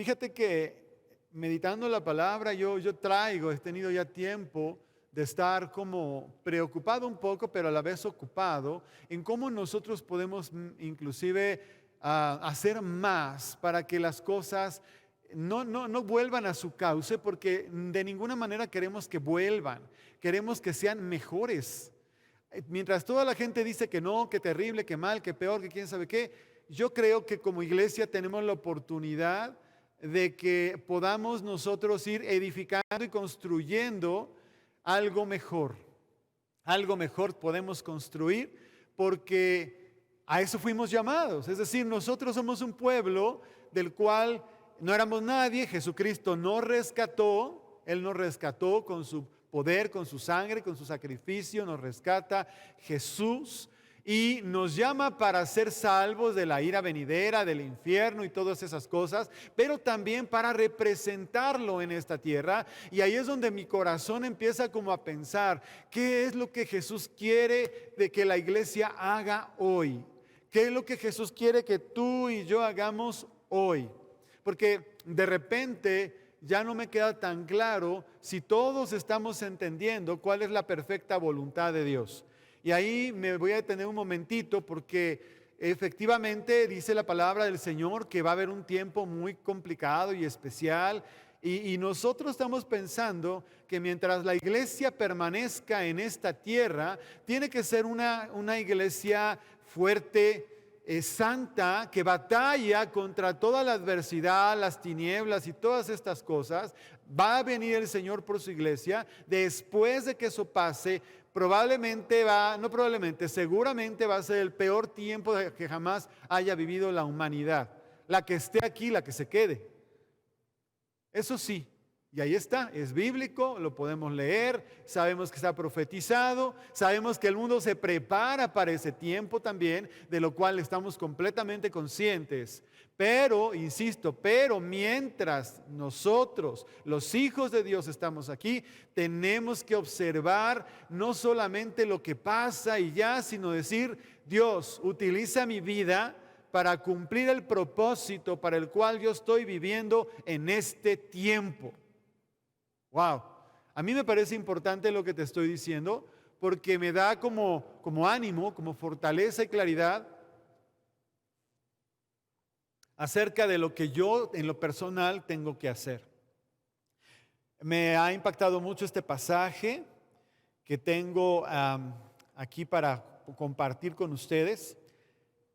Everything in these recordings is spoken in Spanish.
Fíjate que meditando la palabra, he tenido ya tiempo de estar como preocupado un poco, pero a la vez ocupado en cómo nosotros podemos inclusive hacer más para que las cosas no vuelvan a su cauce, porque de ninguna manera queremos que vuelvan, queremos que sean mejores. Mientras toda la gente dice que no, que terrible, que mal, que peor, que quién sabe qué, yo creo que como iglesia tenemos la oportunidad de que podamos nosotros ir edificando y construyendo algo mejor. Algo mejor podemos construir porque a eso fuimos llamados. Es decir, nosotros somos un pueblo del cual no éramos nadie. Jesucristo nos rescató. Él nos rescató con su poder, con su sangre, con su sacrificio. Nos rescata Jesús y nos llama para ser salvos de la ira venidera, del infierno y todas esas cosas, pero también para representarlo en esta tierra. Y ahí es donde mi corazón empieza como a pensar, ¿qué es lo que Jesús quiere de que la iglesia haga hoy? ¿Qué es lo que Jesús quiere que tú y yo hagamos hoy? Porque de repente ya no me queda tan claro si todos estamos entendiendo cuál es la perfecta voluntad de Dios. Y ahí me voy a detener un momentito porque efectivamente dice la palabra del Señor que va a haber un tiempo muy complicado y especial. Y nosotros estamos pensando que mientras la iglesia permanezca en esta tierra, tiene que ser una iglesia fuerte, santa, que batalla contra toda la adversidad, las tinieblas y todas estas cosas. Va a venir el Señor por su iglesia. Después de que eso pase, seguramente va a ser el peor tiempo que jamás haya vivido la humanidad. La que esté aquí, la que se quede. Eso sí, y ahí está, es bíblico, lo podemos leer, sabemos que está profetizado, sabemos que el mundo se prepara para ese tiempo también, de lo cual estamos completamente conscientes. Pero, insisto, mientras nosotros, los hijos de Dios, estamos aquí, tenemos que observar no solamente lo que pasa y ya, sino decir, Dios, utiliza mi vida para cumplir el propósito para el cual yo estoy viviendo en este tiempo. Wow, a mí me parece importante lo que te estoy diciendo porque me da como ánimo, como fortaleza y claridad acerca de lo que yo en lo personal tengo que hacer. Me ha impactado mucho este pasaje que tengo aquí para compartir con ustedes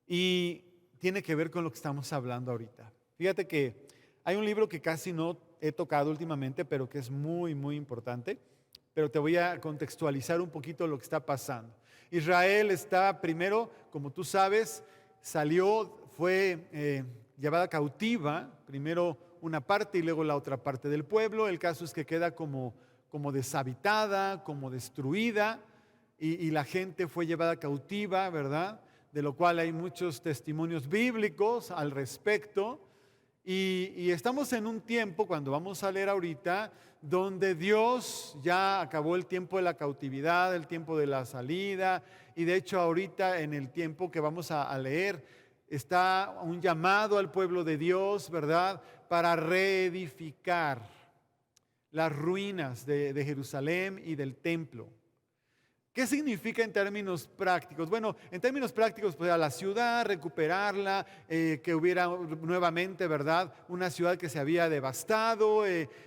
y tiene que ver con lo que estamos hablando ahorita. Fíjate que hay un libro que casi no he tocado últimamente, pero que es muy, muy importante. Pero te voy a contextualizar un poquito lo que está pasando. Israel está primero, como tú sabes, fue llevada cautiva, primero una parte y luego la otra parte del pueblo. El caso es que queda como deshabitada, como destruida, y la gente fue llevada cautiva, ¿verdad? De lo cual hay muchos testimonios bíblicos al respecto. Y estamos en un tiempo, cuando vamos a leer ahorita, donde Dios ya acabó el tiempo de la cautividad, el tiempo de la salida, y de hecho ahorita en el tiempo que vamos a leer, está un llamado al pueblo de Dios, ¿verdad?, para reedificar las ruinas de Jerusalén y del templo. ¿Qué significa en términos prácticos? Bueno, en términos prácticos, pues a la ciudad, recuperarla, que hubiera nuevamente, ¿verdad?, una ciudad que se había devastado,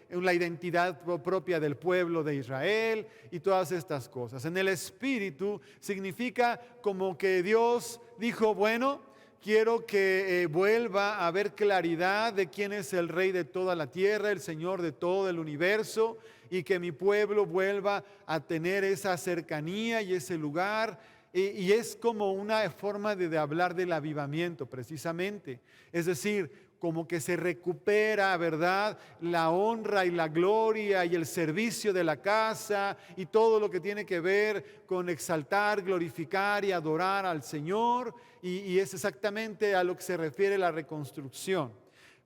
la identidad propia del pueblo de Israel y todas estas cosas. En el espíritu significa como que Dios dijo, bueno, quiero que vuelva a haber claridad de quién es el Rey de toda la tierra, el Señor de todo el universo, y que mi pueblo vuelva a tener esa cercanía y ese lugar. Y es como una forma de hablar del avivamiento precisamente. Es decir, como que se recupera, ¿verdad?, la honra y la gloria y el servicio de la casa y todo lo que tiene que ver con exaltar, glorificar y adorar al Señor. Y es exactamente a lo que se refiere la reconstrucción.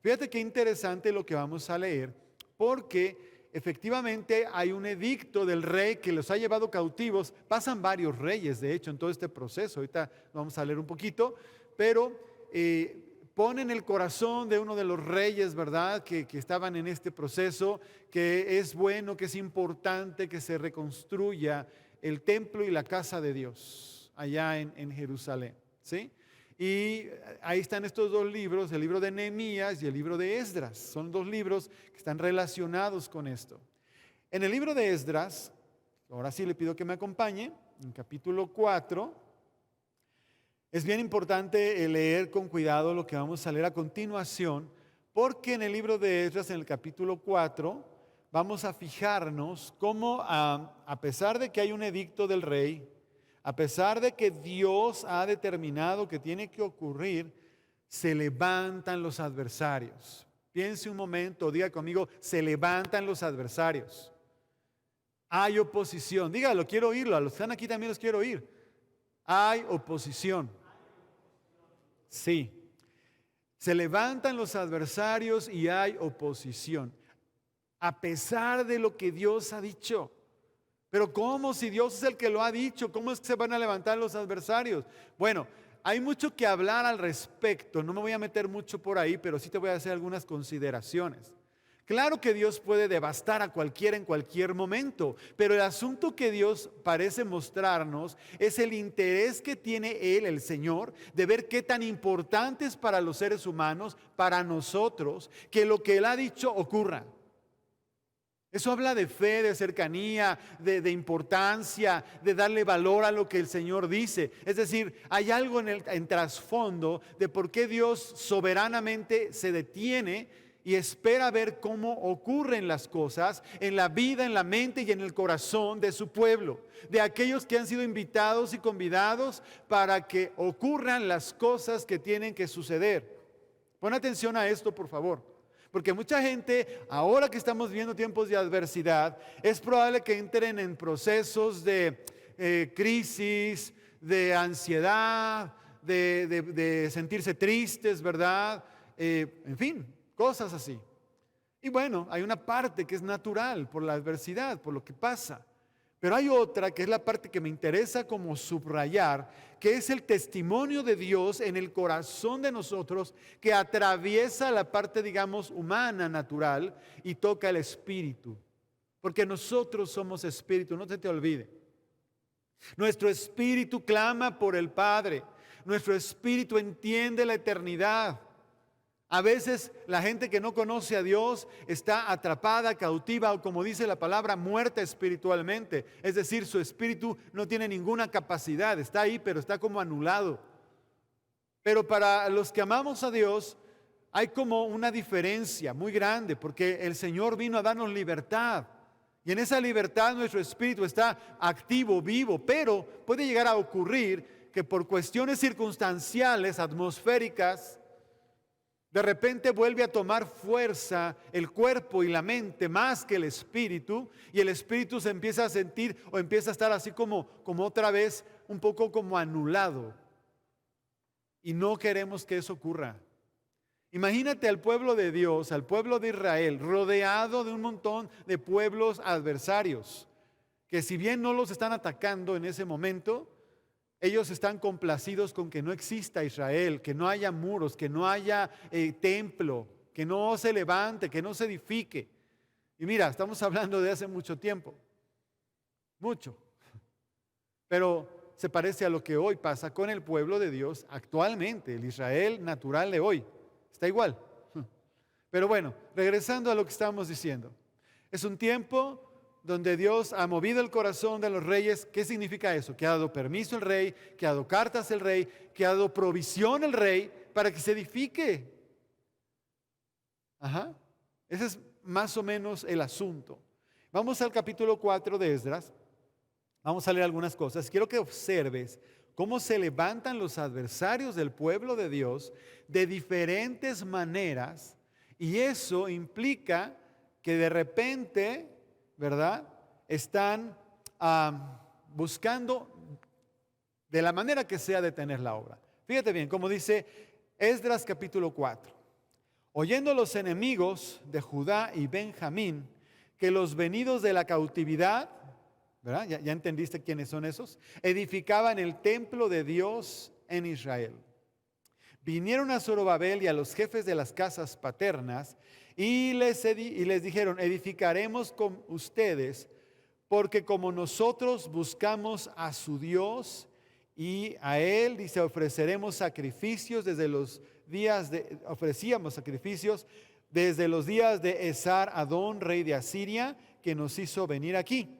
Fíjate qué interesante lo que vamos a leer, porque efectivamente hay un edicto del rey que los ha llevado cautivos. Pasan varios reyes, de hecho, en todo este proceso. Ahorita vamos a leer un poquito, pero pone en el corazón de uno de los reyes, ¿verdad?, que estaban en este proceso, que es bueno, que es importante que se reconstruya el templo y la casa de Dios allá en Jerusalén, ¿sí? Y ahí están estos dos libros, el libro de Nehemías y el libro de Esdras. Son dos libros que están relacionados con esto. En el libro de Esdras, ahora sí le pido que me acompañe, en capítulo 4, es bien importante leer con cuidado lo que vamos a leer a continuación, porque en el libro de Esdras, en el capítulo 4, vamos a fijarnos cómo a pesar de que hay un edicto del rey, a pesar de que Dios ha determinado que tiene que ocurrir, se levantan los adversarios. Piense un momento, diga conmigo, se levantan los adversarios. Hay oposición. Dígalo, quiero oírlo. A los que están aquí también los quiero oír. Hay oposición. Sí. Se levantan los adversarios y hay oposición. A pesar de lo que Dios ha dicho. Pero ¿cómo? Si Dios es el que lo ha dicho, ¿cómo es que se van a levantar los adversarios? Bueno, hay mucho que hablar al respecto. No me voy a meter mucho por ahí, pero sí te voy a hacer algunas consideraciones. Claro que Dios puede devastar a cualquiera en cualquier momento, pero el asunto que Dios parece mostrarnos es el interés que tiene Él, el Señor, de ver qué tan importante es para los seres humanos, para nosotros, que lo que Él ha dicho ocurra. Eso habla de fe, de cercanía, de importancia, de darle valor a lo que el Señor dice. Es decir, hay algo en trasfondo de por qué Dios soberanamente se detiene y espera ver cómo ocurren las cosas en la vida, en la mente y en el corazón de su pueblo, de aquellos que han sido invitados y convidados para que ocurran las cosas que tienen que suceder. Pon atención a esto, por favor. Porque mucha gente, ahora que estamos viviendo tiempos de adversidad, es probable que entren en procesos de crisis, de ansiedad, de sentirse tristes, ¿verdad? En fin, cosas así. Y bueno, hay una parte que es natural por la adversidad, por lo que pasa. Pero hay otra que es la parte que me interesa como subrayar, que es el testimonio de Dios en el corazón de nosotros que atraviesa la parte, digamos, humana, natural y toca el espíritu. Porque nosotros somos espíritu, no se te olvide. Nuestro espíritu clama por el Padre. Nuestro espíritu entiende la eternidad. A veces la gente que no conoce a Dios está atrapada, cautiva o, como dice la palabra, muerta espiritualmente. Es decir, su espíritu no tiene ninguna capacidad, está ahí pero está como anulado. Pero para los que amamos a Dios hay como una diferencia muy grande, porque el Señor vino a darnos libertad. Y en esa libertad nuestro espíritu está activo, vivo, pero puede llegar a ocurrir que por cuestiones circunstanciales, atmosféricas, de repente vuelve a tomar fuerza el cuerpo y la mente más que el espíritu, y el espíritu se empieza a sentir o empieza a estar así como otra vez un poco como anulado. Y no queremos que eso ocurra. Imagínate al pueblo de Dios, al pueblo de Israel, rodeado de un montón de pueblos adversarios, que si bien no los están atacando en ese momento, ellos están complacidos con que no exista Israel, que no haya muros, que no haya templo, que no se levante, que no se edifique. Y mira, estamos hablando de hace mucho tiempo, mucho. Pero se parece a lo que hoy pasa con el pueblo de Dios actualmente, el Israel natural de hoy. Está igual. Pero bueno, regresando a lo que estábamos diciendo. Es un tiempo donde Dios ha movido el corazón de los reyes. ¿Qué significa eso? Que ha dado permiso el rey, que ha dado cartas el rey, que ha dado provisión el rey para que se edifique. Ese es más o menos el asunto. Vamos al capítulo 4 de Esdras. Vamos a leer algunas cosas. Quiero que observes cómo se levantan los adversarios del pueblo de Dios de diferentes maneras, y eso implica que de repente, ¿verdad?, están buscando de la manera que sea detener la obra. Fíjate bien, como dice Esdras capítulo 4. Oyendo los enemigos de Judá y Benjamín que los venidos de la cautividad, ¿verdad? Ya entendiste quiénes son esos, edificaban el templo de Dios en Israel. vinieron a Zorobabel y a los jefes de las casas paternas y les dijeron, edificaremos con ustedes, porque como nosotros buscamos a su Dios y a Él, dice, ofrecíamos sacrificios desde los días de Esar Adón, rey de Asiria, que nos hizo venir aquí.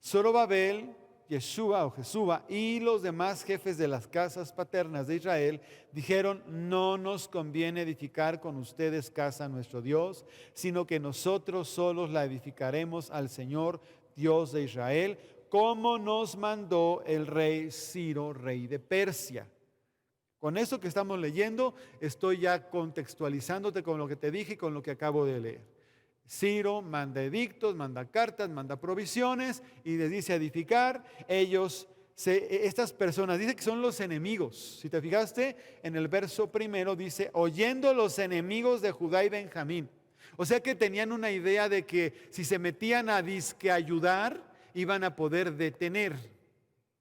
Zorobabel, Jesúa y los demás jefes de las casas paternas de Israel dijeron, no nos conviene edificar con ustedes casa a nuestro Dios, sino que nosotros solos la edificaremos al Señor Dios de Israel, como nos mandó el rey Ciro, rey de Persia. Con eso que estamos leyendo, estoy ya contextualizándote con lo que te dije y con lo que acabo de leer. Ciro manda edictos, manda cartas, manda provisiones y les dice edificar. Estas personas, dice que son los enemigos. Si te fijaste, en el verso primero dice, oyendo los enemigos de Judá y Benjamín. O sea que tenían una idea de que si se metían a disque ayudar, iban a poder detener.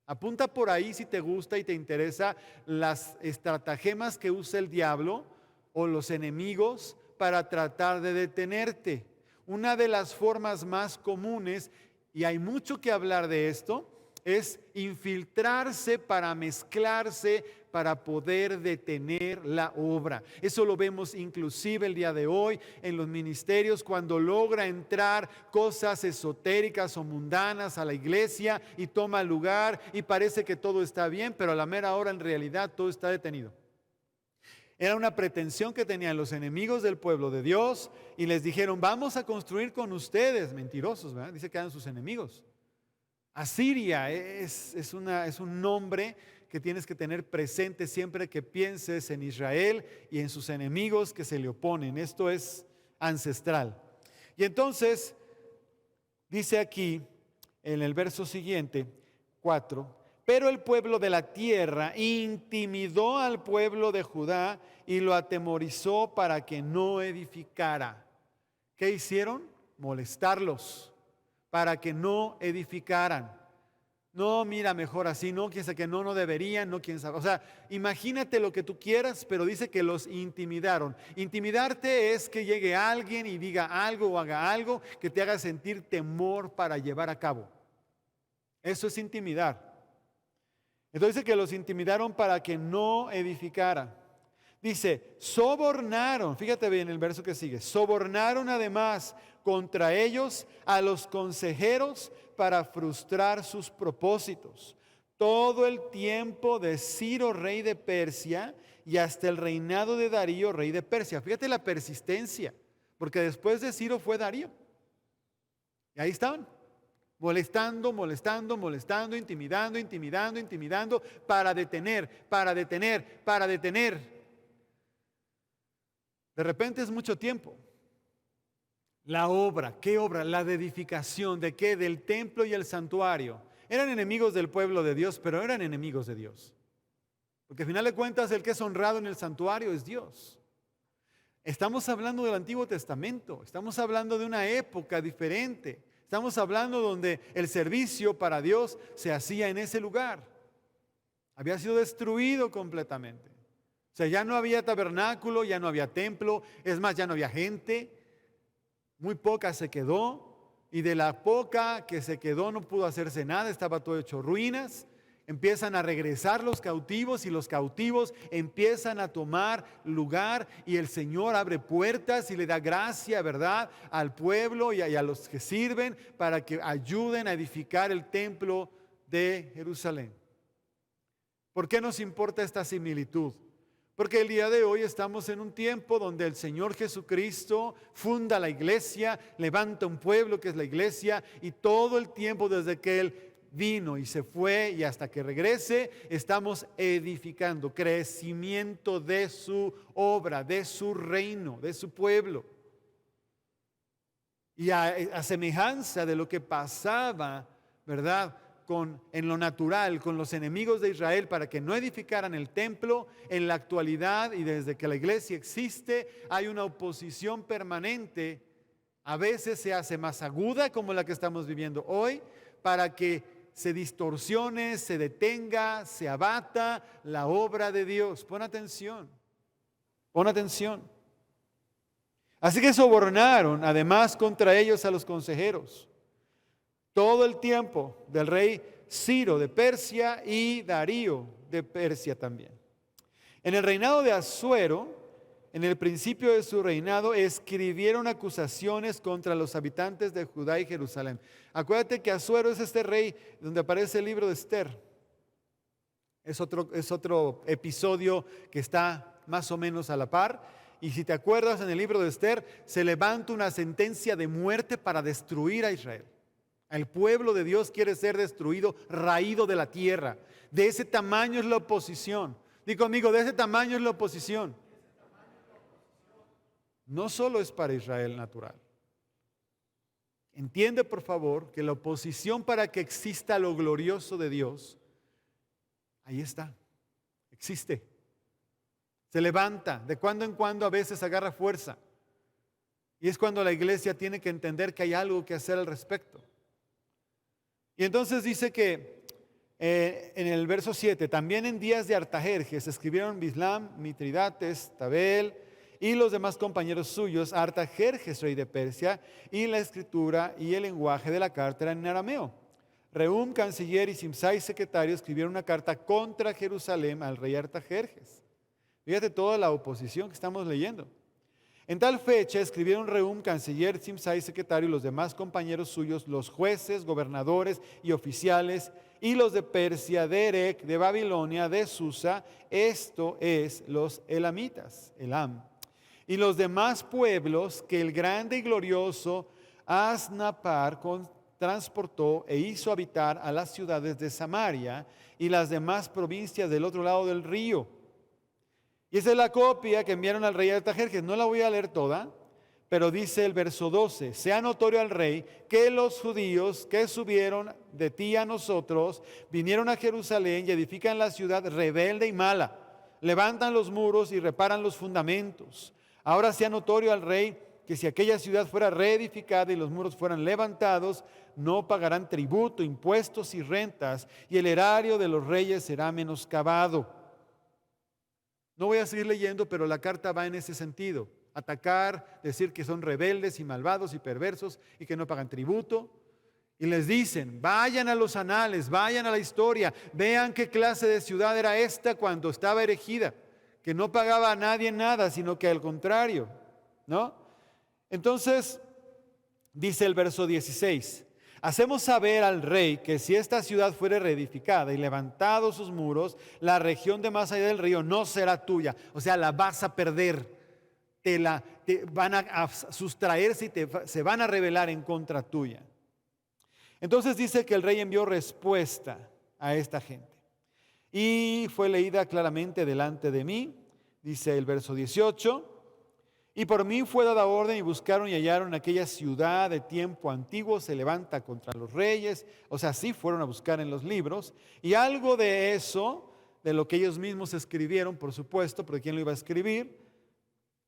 Apunta por ahí si te gusta y te interesa las estratagemas que usa el diablo o los enemigos para tratar de detenerte. Una de las formas más comunes, y hay mucho que hablar de esto, es infiltrarse para mezclarse, para poder detener la obra. Eso lo vemos inclusive el día de hoy en los ministerios, cuando logra entrar cosas esotéricas o mundanas a la iglesia y toma lugar y parece que todo está bien, pero a la mera hora en realidad todo está detenido. Era una pretensión que tenían los enemigos del pueblo de Dios y les dijeron, vamos a construir con ustedes. Mentirosos, ¿verdad? Dice que eran sus enemigos. Asiria es un nombre que tienes que tener presente siempre que pienses en Israel y en sus enemigos que se le oponen. Esto es ancestral. Y entonces, dice aquí en el verso siguiente, 4, pero el pueblo de la tierra intimidó al pueblo de Judá y lo atemorizó para que no edificara. ¿Qué hicieron? Molestarlos para que no edificaran. No, mira, mejor así, no, quién sabe que no deberían, no, quién sabe. O sea, imagínate lo que tú quieras, pero dice que los intimidaron. Intimidarte es que llegue alguien y diga algo o haga algo que te haga sentir temor para llevar a cabo. Eso es intimidar. Entonces dice que los intimidaron para que no edificara. Dice, sobornaron, fíjate bien el verso que sigue, sobornaron además contra ellos a los consejeros para frustrar sus propósitos. Todo el tiempo de Ciro, rey de Persia, y hasta el reinado de Darío, rey de Persia. Fíjate la persistencia, porque después de Ciro fue Darío. Y ahí estaban. Molestando, intimidando, para detener. De repente es mucho tiempo. La obra, ¿qué obra? La de edificación, ¿de qué? Del templo y el santuario. Eran enemigos del pueblo de Dios, pero eran enemigos de Dios. Porque al final de cuentas el que es honrado en el santuario es Dios. Estamos hablando del Antiguo Testamento, estamos hablando de una época diferente. Estamos hablando donde el servicio para Dios se hacía en ese lugar. Había sido destruido completamente. O sea, ya no había tabernáculo, ya no había templo, es más, ya no había gente. Muy poca se quedó y de la poca que se quedó no pudo hacerse nada, estaba todo hecho ruinas. Empiezan a regresar los cautivos y los cautivos empiezan a tomar lugar y el Señor abre puertas y le da gracia, ¿verdad?, al pueblo y a los que sirven para que ayuden a edificar el templo de Jerusalén. ¿Por qué nos importa esta similitud? Porque el día de hoy estamos en un tiempo donde el Señor Jesucristo funda la iglesia, levanta un pueblo que es la iglesia y todo el tiempo desde que Él vino y se fue y hasta que regrese, estamos edificando crecimiento de su obra, de su reino, de su pueblo. Y a semejanza de lo que pasaba, ¿verdad?, en lo natural, con los enemigos de Israel para que no edificaran el templo, en la actualidad y desde que la iglesia existe, hay una oposición permanente. A veces se hace más aguda como la que estamos viviendo hoy, para que se distorsione, se detenga, se abata la obra de Dios. Pon atención. Pon atención. Así que sobornaron además contra ellos a los consejeros todo el tiempo del rey Ciro de Persia y Darío de Persia también. En el reinado de Asuero, en el principio de su reinado, escribieron acusaciones contra los habitantes de Judá y Jerusalén. Acuérdate que Asuero es este rey donde aparece el libro de Esther. Es otro episodio que está más o menos a la par. Y si te acuerdas, en el libro de Esther se levanta una sentencia de muerte para destruir a Israel. El pueblo de Dios quiere ser destruido, raído de la tierra. De ese tamaño es la oposición. Digo, amigo, de ese tamaño es la oposición. No solo es para Israel natural. Entiende, por favor, que la oposición para que exista lo glorioso de Dios, ahí está, existe. Se levanta, de cuando en cuando a veces agarra fuerza. Y es cuando la iglesia tiene que entender que hay algo que hacer al respecto. Y entonces dice que en el verso 7, también en días de Artajerjes escribieron Bislam, Mitridates, Tabel y los demás compañeros suyos, Artajerjes, rey de Persia, y la escritura y el lenguaje de la carta eran en arameo. Rehum, canciller, y Simsai, secretario, escribieron una carta contra Jerusalén al rey Artajerjes. Fíjate toda la oposición que estamos leyendo. En tal fecha escribieron Rehum, canciller, Simsai, secretario, y los demás compañeros suyos, los jueces, gobernadores y oficiales, y los de Persia, de Erec, de Babilonia, de Susa, esto es los elamitas, Elam, y los demás pueblos que el grande y glorioso Asnapar transportó e hizo habitar a las ciudades de Samaria y las demás provincias del otro lado del río. Y esa es la copia que enviaron al rey Artajerjes. No la voy a leer toda, pero dice el verso 12, sea notorio al rey que los judíos que subieron de ti a nosotros, vinieron a Jerusalén y edifican la ciudad rebelde y mala, levantan los muros y reparan los fundamentos. Ahora sea notorio al rey que si aquella ciudad fuera reedificada y los muros fueran levantados, no pagarán tributo, impuestos y rentas, y el erario de los reyes será menoscabado. No voy a seguir leyendo, pero la carta va en ese sentido. Atacar, decir que son rebeldes y malvados y perversos y que no pagan tributo. Y les dicen, vayan a los anales, vayan a la historia, vean qué clase de ciudad era esta cuando estaba erigida, que no pagaba a nadie nada, sino que al contrario, ¿no? Entonces, dice el verso 16, hacemos saber al rey que si esta ciudad fuere reedificada y levantados sus muros, la región de más allá del río no será tuya. O sea, la vas a perder. Te van a sustraerse y se van a rebelar en contra tuya. Entonces dice que el rey envió respuesta a esta gente. Y fue leída claramente delante de mí, dice el verso 18. Y por mí fue dada orden y buscaron y hallaron aquella ciudad de tiempo antiguo, se levanta contra los reyes. O sea, sí fueron a buscar en los libros. Y algo de eso, de lo que ellos mismos escribieron, por supuesto, porque ¿quién lo iba a escribir?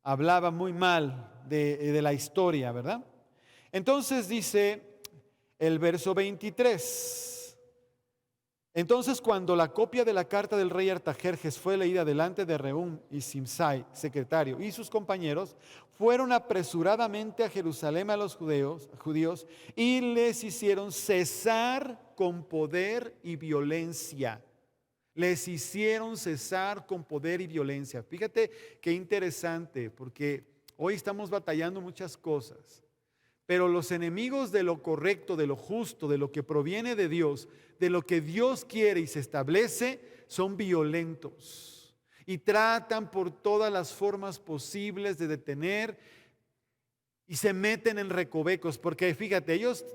Hablaba muy mal de la historia, ¿verdad? Entonces dice el verso 23. Entonces, cuando la copia de la carta del rey Artajerjes fue leída delante de Rehum y Simsai, secretario, y sus compañeros, fueron apresuradamente a Jerusalén a los judíos y les hicieron cesar con poder y violencia. Les hicieron cesar con poder y violencia. Fíjate qué interesante, porque hoy estamos batallando muchas cosas. Pero los enemigos de lo correcto, de lo justo, de lo que proviene de Dios, de lo que Dios quiere y se establece, son violentos. Y tratan por todas las formas posibles de detener y se meten en recovecos. Porque fíjate, ellos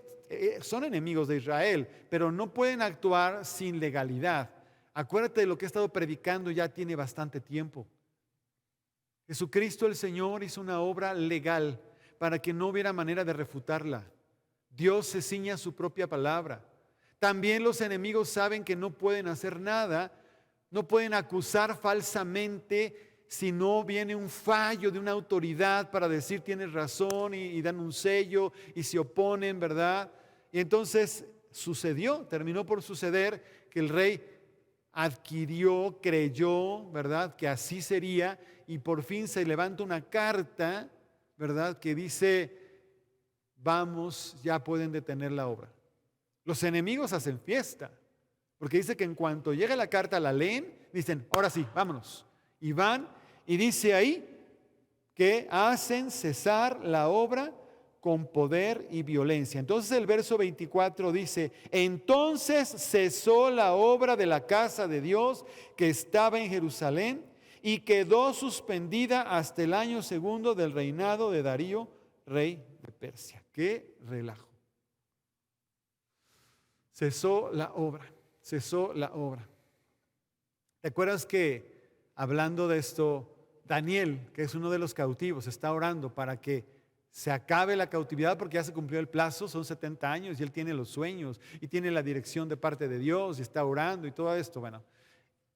son enemigos de Israel, pero no pueden actuar sin legalidad. Acuérdate de lo que he estado predicando ya tiene bastante tiempo. Jesucristo el Señor hizo una obra legal para que no hubiera manera de refutarla. Dios se ciña a su propia palabra. También los enemigos saben que no pueden hacer nada, no pueden acusar falsamente si no viene un fallo de una autoridad para decir tienes razón y dan un sello y se oponen, ¿verdad? Y entonces terminó por suceder que el rey adquirió, creyó, ¿verdad?, que así sería y por fin se levanta una carta, ¿verdad?, que dice, vamos, ya pueden detener la obra. Los enemigos hacen fiesta, porque dice que en cuanto llega la carta, la leen, dicen, ahora sí, vámonos. Y van, y dice ahí que hacen cesar la obra con poder y violencia. Entonces el verso 24 dice, entonces cesó la obra de la casa de Dios que estaba en Jerusalén y quedó suspendida hasta el año segundo del reinado de Darío, rey de Persia. ¡Qué relajo! Cesó la obra, cesó la obra. ¿Te acuerdas que hablando de esto, Daniel, que es uno de los cautivos, está orando para que se acabe la cautividad porque ya se cumplió el plazo, son 70 años y él tiene los sueños y tiene la dirección de parte de Dios y está orando y todo esto? Bueno,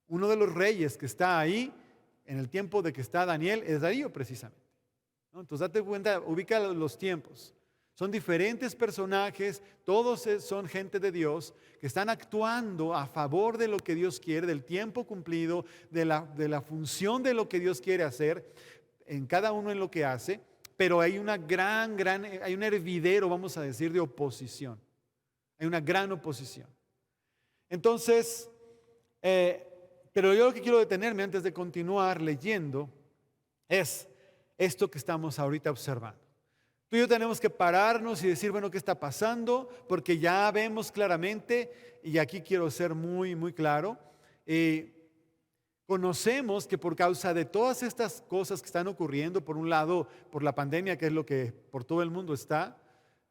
uno de los reyes que está ahí en el tiempo de que está Daniel es Darío precisamente, ¿no? Entonces date cuenta, ubica los tiempos. Son diferentes personajes, todos son gente de Dios que están actuando a favor de lo que Dios quiere, del tiempo cumplido, de la función de lo que Dios quiere hacer, en cada uno en lo que hace, pero hay hay un hervidero, vamos a decir, de oposición. Hay una gran oposición. Entonces, pero yo lo que quiero detenerme antes de continuar leyendo es esto que estamos ahorita observando. Tú y yo tenemos que pararnos y decir, bueno, ¿qué está pasando? Porque ya vemos claramente, y aquí quiero ser muy, muy claro, conocemos que por causa de todas estas cosas que están ocurriendo, por un lado, por la pandemia, que es lo que por todo el mundo está,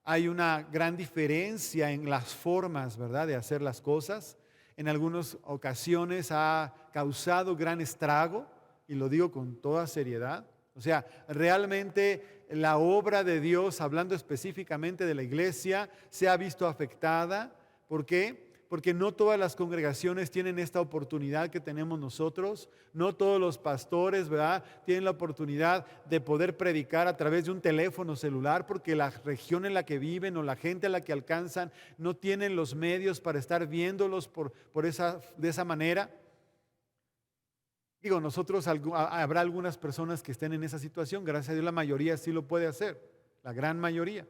hay una gran diferencia en las formas, ¿verdad?, de hacer las cosas. En algunas ocasiones ha causado gran estrago, y lo digo con toda seriedad. O sea, realmente la obra de Dios, hablando específicamente de la iglesia, se ha visto afectada. ¿Por qué? Porque no todas las congregaciones tienen esta oportunidad que tenemos nosotros. No todos los pastores, ¿verdad?, tienen la oportunidad de poder predicar a través de un teléfono celular, porque la región en la que viven o la gente a la que alcanzan no tienen los medios para estar viéndolos de esa manera. Digo, habrá algunas personas que estén en esa situación, gracias a Dios la mayoría sí lo puede hacer, la gran mayoría.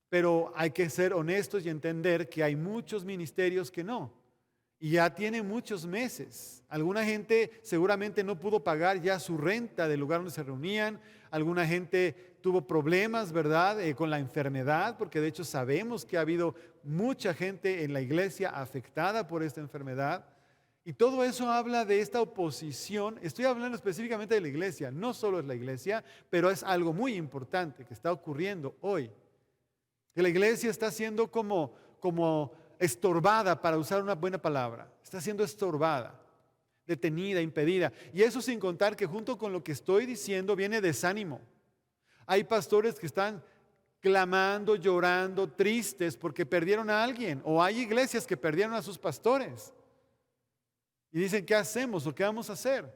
Pero hay que ser honestos y entender que hay muchos ministerios que no, y ya tienen muchos meses. Alguna gente seguramente no pudo pagar ya su renta del lugar donde se reunían, alguna gente tuvo problemas, ¿verdad?, con la enfermedad, porque de hecho sabemos que ha habido mucha gente en la iglesia afectada por esta enfermedad. Y todo eso habla de esta oposición. Estoy hablando específicamente de la iglesia, no solo es la iglesia, pero es algo muy importante que está ocurriendo hoy. Que la iglesia está siendo como estorbada, para usar una buena palabra. Está siendo estorbada, detenida, impedida. Y eso sin contar que junto con lo que estoy diciendo viene desánimo. Hay pastores que están clamando, llorando, tristes porque perdieron a alguien. O hay iglesias que perdieron a sus pastores. Y dicen, ¿qué hacemos o qué vamos a hacer?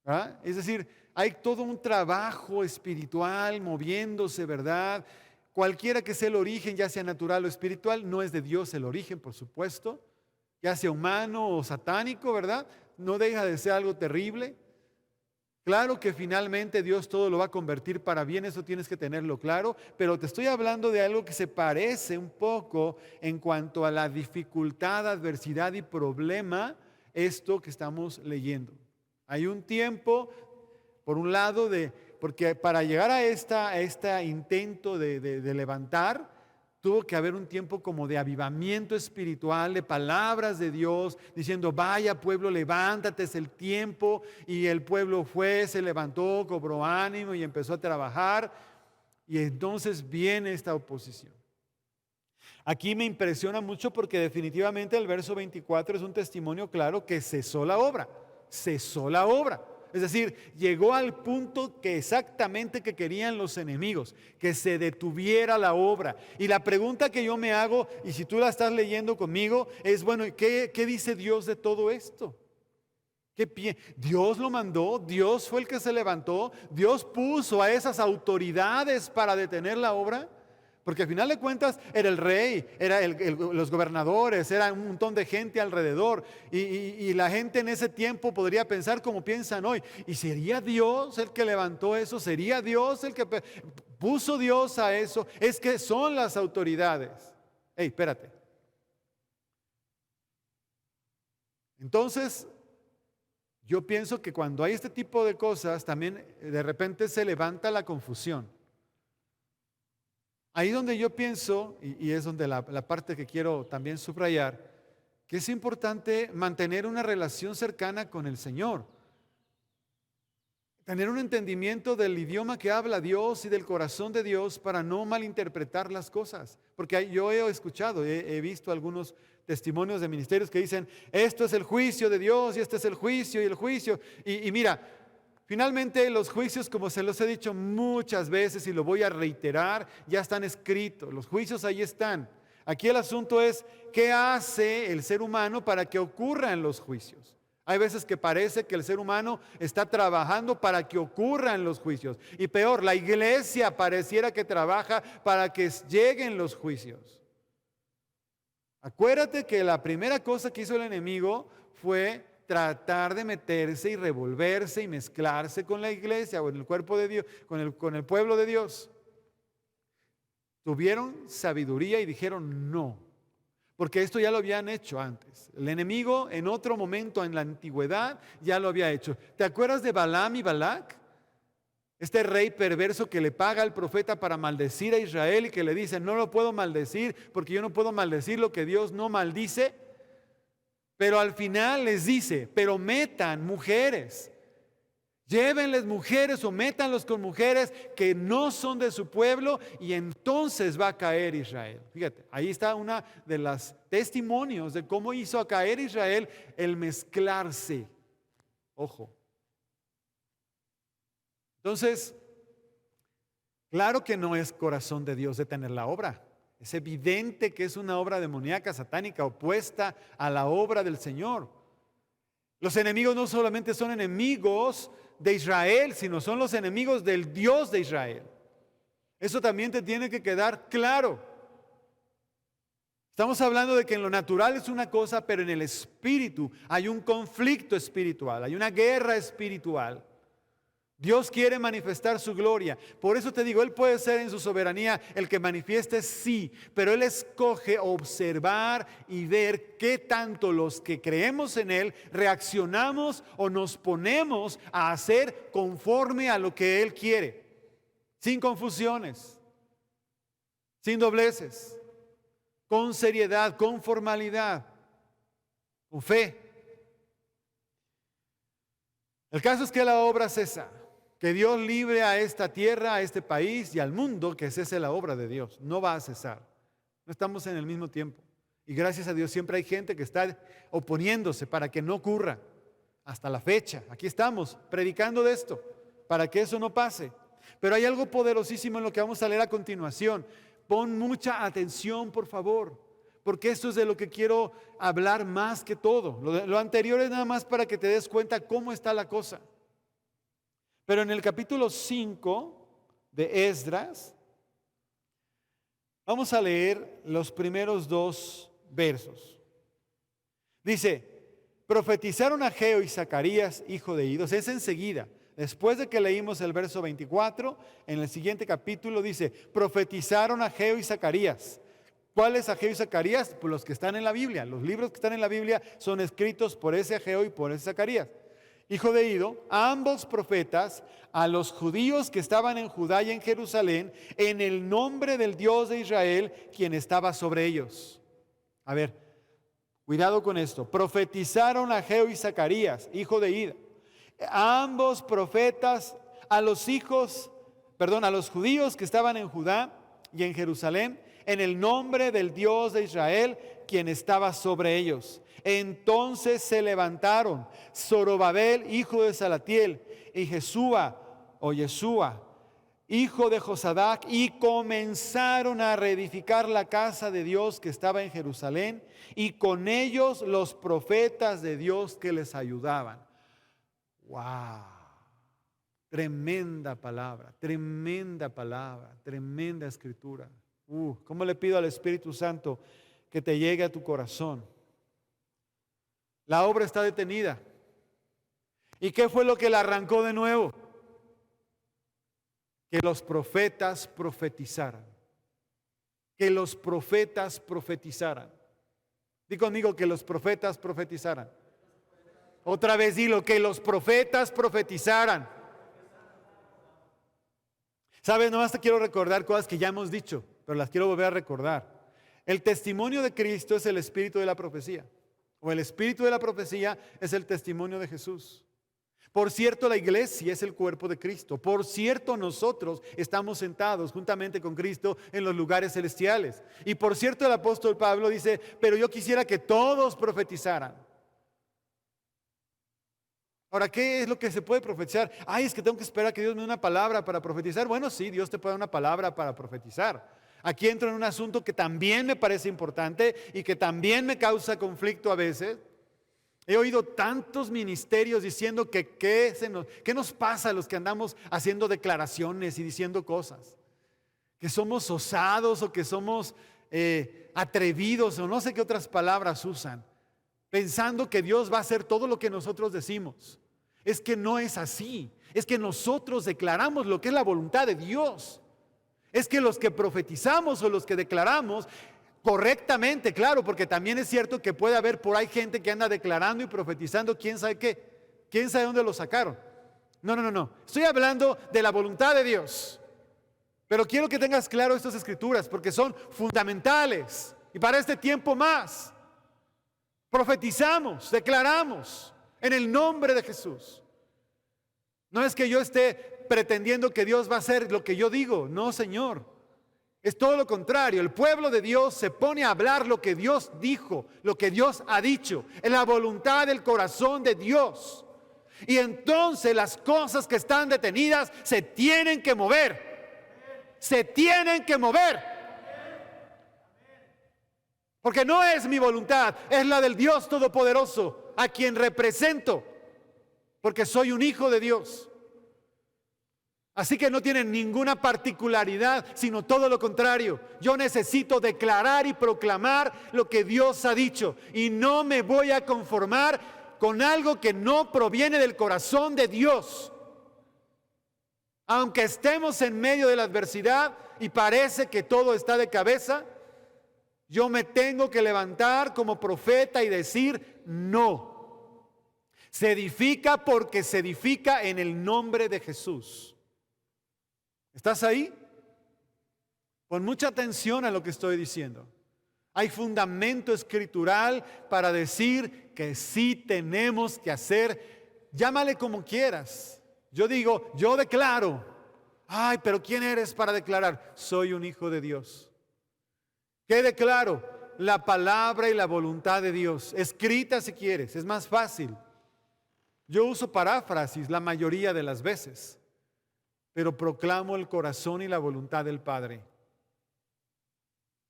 ¿Ah? Es decir, hay todo un trabajo espiritual moviéndose, ¿verdad? Cualquiera que sea el origen, ya sea natural o espiritual, no es de Dios el origen, por supuesto. Ya sea humano o satánico, ¿verdad? No deja de ser algo terrible. Claro que finalmente Dios todo lo va a convertir para bien, eso tienes que tenerlo claro, pero te estoy hablando de algo que se parece un poco en cuanto a la dificultad, adversidad y problema, esto que estamos leyendo. Hay un tiempo, por un lado, porque para llegar a este intento de levantar, tuvo que haber un tiempo como de avivamiento espiritual, de palabras de Dios, diciendo, vaya pueblo, levántate, es el tiempo. Y el pueblo fue, se levantó, cobró ánimo y empezó a trabajar. Y entonces viene esta oposición. Aquí me impresiona mucho porque definitivamente el verso 24 es un testimonio claro que cesó la obra. Cesó la obra. Es decir, llegó al punto que exactamente que querían los enemigos, que se detuviera la obra. Y la pregunta que yo me hago, y si tú la estás leyendo conmigo, es, bueno, ¿qué dice Dios de todo esto? Dios lo mandó, Dios fue el que se levantó, Dios puso a esas autoridades para detener la obra. Porque al final de cuentas era el rey, era los gobernadores, era un montón de gente alrededor. Y la gente en ese tiempo podría pensar como piensan hoy. ¿Y sería Dios el que levantó eso? ¿Sería Dios el que puso Dios a eso? Es que son las autoridades. Hey, espérate. Entonces, yo pienso que cuando hay este tipo de cosas, también de repente se levanta la confusión. Ahí donde yo pienso, y es donde la parte que quiero también subrayar, que es importante mantener una relación cercana con el Señor. Tener un entendimiento del idioma que habla Dios y del corazón de Dios para no malinterpretar las cosas. Porque yo he escuchado, he visto algunos testimonios de ministerios que dicen, esto es el juicio de Dios y este es el juicio y el juicio. Y mira, finalmente los juicios, como se los he dicho muchas veces y lo voy a reiterar, ya están escritos. Los juicios ahí están. Aquí el asunto es, ¿qué hace el ser humano para que ocurran los juicios? Hay veces que parece que el ser humano está trabajando para que ocurran los juicios. Y peor, la iglesia pareciera que trabaja para que lleguen los juicios. Acuérdate que la primera cosa que hizo el enemigo fue tratar de meterse y revolverse y mezclarse con la iglesia o en el cuerpo de Dios, con el pueblo de Dios. Tuvieron sabiduría y dijeron no. Porque esto ya lo habían hecho antes. El enemigo en otro momento en la antigüedad ya lo había hecho. ¿Te acuerdas de Balaam y Balac? Este rey perverso que le paga al profeta para maldecir a Israel y que le dice, no lo puedo maldecir porque yo no puedo maldecir lo que Dios no maldice. Pero al final les dice, pero metan mujeres. Llévenles mujeres o métanlos con mujeres que no son de su pueblo y entonces va a caer Israel. Fíjate, ahí está una de las testimonios de cómo hizo a caer Israel el mezclarse. Ojo. Entonces, claro que no es corazón de Dios detener la obra. Es evidente que es una obra demoníaca, satánica, opuesta a la obra del Señor. Los enemigos no solamente son enemigos de Israel, sino son los enemigos del Dios de Israel. Eso también te tiene que quedar claro. Estamos hablando de que en lo natural es una cosa, pero en el espíritu hay un conflicto espiritual, hay una guerra espiritual. Dios quiere manifestar su gloria. Por eso te digo, Él puede ser en su soberanía el que manifieste, sí, pero Él escoge observar y ver qué tanto los que creemos en Él reaccionamos o nos ponemos a hacer conforme a lo que Él quiere, sin confusiones, sin dobleces, con seriedad, con formalidad, con fe. El caso es que la obra cesa. Que Dios libre a esta tierra, a este país y al mundo, que cese la obra de Dios. No va a cesar. No estamos en el mismo tiempo. Y gracias a Dios siempre hay gente que está oponiéndose para que no ocurra. Hasta la fecha. Aquí estamos predicando de esto, para que eso no pase. Pero hay algo poderosísimo en lo que vamos a leer a continuación. Pon mucha atención, por favor. Porque esto es de lo que quiero hablar más que todo. Lo anterior es nada más para que te des cuenta cómo está la cosa. Pero en el capítulo 5 de Esdras, vamos a leer los primeros 2 versos. Dice, profetizaron Ageo y Zacarías, hijo de Ido. Es enseguida, después de que leímos el verso 24, en el siguiente capítulo dice, profetizaron Ageo y Zacarías. ¿Cuáles Ageo y Zacarías? Pues los que están en la Biblia. Los libros que están en la Biblia son escritos por ese Ageo y por ese Zacarías. Hijo de Ido, a ambos profetas, a los judíos que estaban en Judá y en Jerusalén, en el nombre del Dios de Israel, quien estaba sobre ellos. A ver, cuidado con esto. Profetizaron Ageo y Zacarías, hijo de Ido. A ambos profetas, a los judíos que estaban en Judá y en Jerusalén, en el nombre del Dios de Israel, quien estaba sobre ellos. Entonces se levantaron Zorobabel, hijo de Salatiel, y Yeshua, hijo de Josadac, y comenzaron a reedificar la casa de Dios que estaba en Jerusalén, y con ellos los profetas de Dios que les ayudaban. ¡Wow! Tremenda palabra, tremenda escritura. ¿Cómo le pido al Espíritu Santo que te llegue a tu corazón? La obra está detenida. ¿Y qué fue lo que la arrancó de nuevo? Que los profetas profetizaran. Que los profetas profetizaran. Di conmigo, que los profetas profetizaran. Otra vez dilo, que los profetas profetizaran. ¿Sabes? Nomás te quiero recordar cosas que ya hemos dicho, pero las quiero volver a recordar. El testimonio de Cristo es el espíritu de la profecía. O el espíritu de la profecía es el testimonio de Jesús. Por cierto, la iglesia es el cuerpo de Cristo. Por cierto, nosotros estamos sentados juntamente con Cristo en los lugares celestiales. Y por cierto, el apóstol Pablo dice, pero yo quisiera que todos profetizaran. Ahora, ¿qué es lo que se puede profetizar? Es que tengo que esperar a que Dios me dé una palabra para profetizar. Bueno, sí, Dios te puede dar una palabra para profetizar. Aquí entro en un asunto que también me parece importante y que también me causa conflicto a veces. He oído tantos ministerios diciendo que ¿qué nos pasa a los que andamos haciendo declaraciones y diciendo cosas? Que somos osados o que somos atrevidos o no sé qué otras palabras usan, pensando que Dios va a hacer todo lo que nosotros decimos. Es que no es así. Es que nosotros declaramos lo que es la voluntad de Dios. Es que los que profetizamos o los que declaramos correctamente, claro, porque también es cierto que puede haber por ahí gente que anda declarando y profetizando quién sabe qué, quién sabe dónde lo sacaron. No. Estoy hablando de la voluntad de Dios. Pero quiero que tengas claro estas escrituras porque son fundamentales. Y para este tiempo más, profetizamos, declaramos en el nombre de Jesús. No es que yo esté pretendiendo que Dios va a hacer lo que yo digo. No, Señor. Es todo lo contrario. El pueblo de Dios se pone a hablar lo que Dios dijo, lo que Dios ha dicho. Es la voluntad del corazón de Dios. Y entonces las cosas que están detenidas se tienen que mover. Se tienen que mover. Porque no es mi voluntad, es la del Dios Todopoderoso, a quien represento. Porque soy un hijo de Dios. Así que no tienen ninguna particularidad, sino todo lo contrario. Yo necesito declarar y proclamar lo que Dios ha dicho. Y no me voy a conformar con algo que no proviene del corazón de Dios. Aunque estemos en medio de la adversidad y parece que todo está de cabeza, yo me tengo que levantar como profeta y decir no. Se edifica porque se edifica en el nombre de Jesús. ¿Estás ahí? Pon mucha atención a lo que estoy diciendo. Hay fundamento escritural para decir que sí tenemos que hacer, llámale como quieras. Yo digo, yo declaro. Pero ¿quién eres para declarar? Soy un hijo de Dios. ¿Qué declaro? La palabra y la voluntad de Dios. Escrita si quieres, es más fácil. Yo uso paráfrasis la mayoría de las veces. Pero proclamo el corazón y la voluntad del Padre.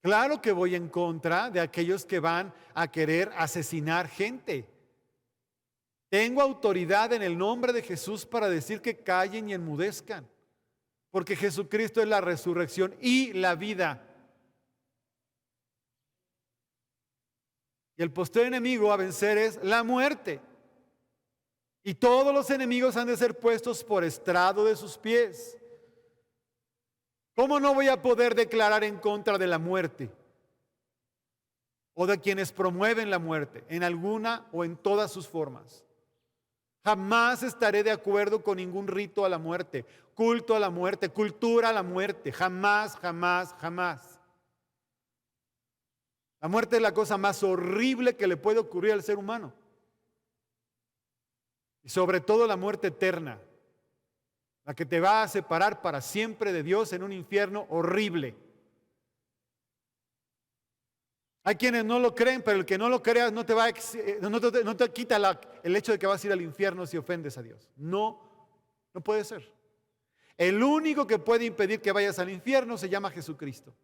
Claro que voy en contra de aquellos que van a querer asesinar gente. Tengo autoridad en el nombre de Jesús para decir que callen y enmudezcan, porque Jesucristo es la resurrección y la vida. Y el postrer enemigo a vencer es la muerte. Y todos los enemigos han de ser puestos por estrado de sus pies. ¿Cómo no voy a poder declarar en contra de la muerte? O de quienes promueven la muerte, en alguna o en todas sus formas. Jamás estaré de acuerdo con ningún rito a la muerte, culto a la muerte, cultura a la muerte. Jamás, jamás, jamás. La muerte es la cosa más horrible que le puede ocurrir al ser humano. Y sobre todo la muerte eterna, la que te va a separar para siempre de Dios en un infierno horrible. Hay quienes no lo creen, pero el que no lo crea no te quita el hecho de que vas a ir al infierno si ofendes a Dios. No puede ser. El único que puede impedir que vayas al infierno se llama Jesucristo.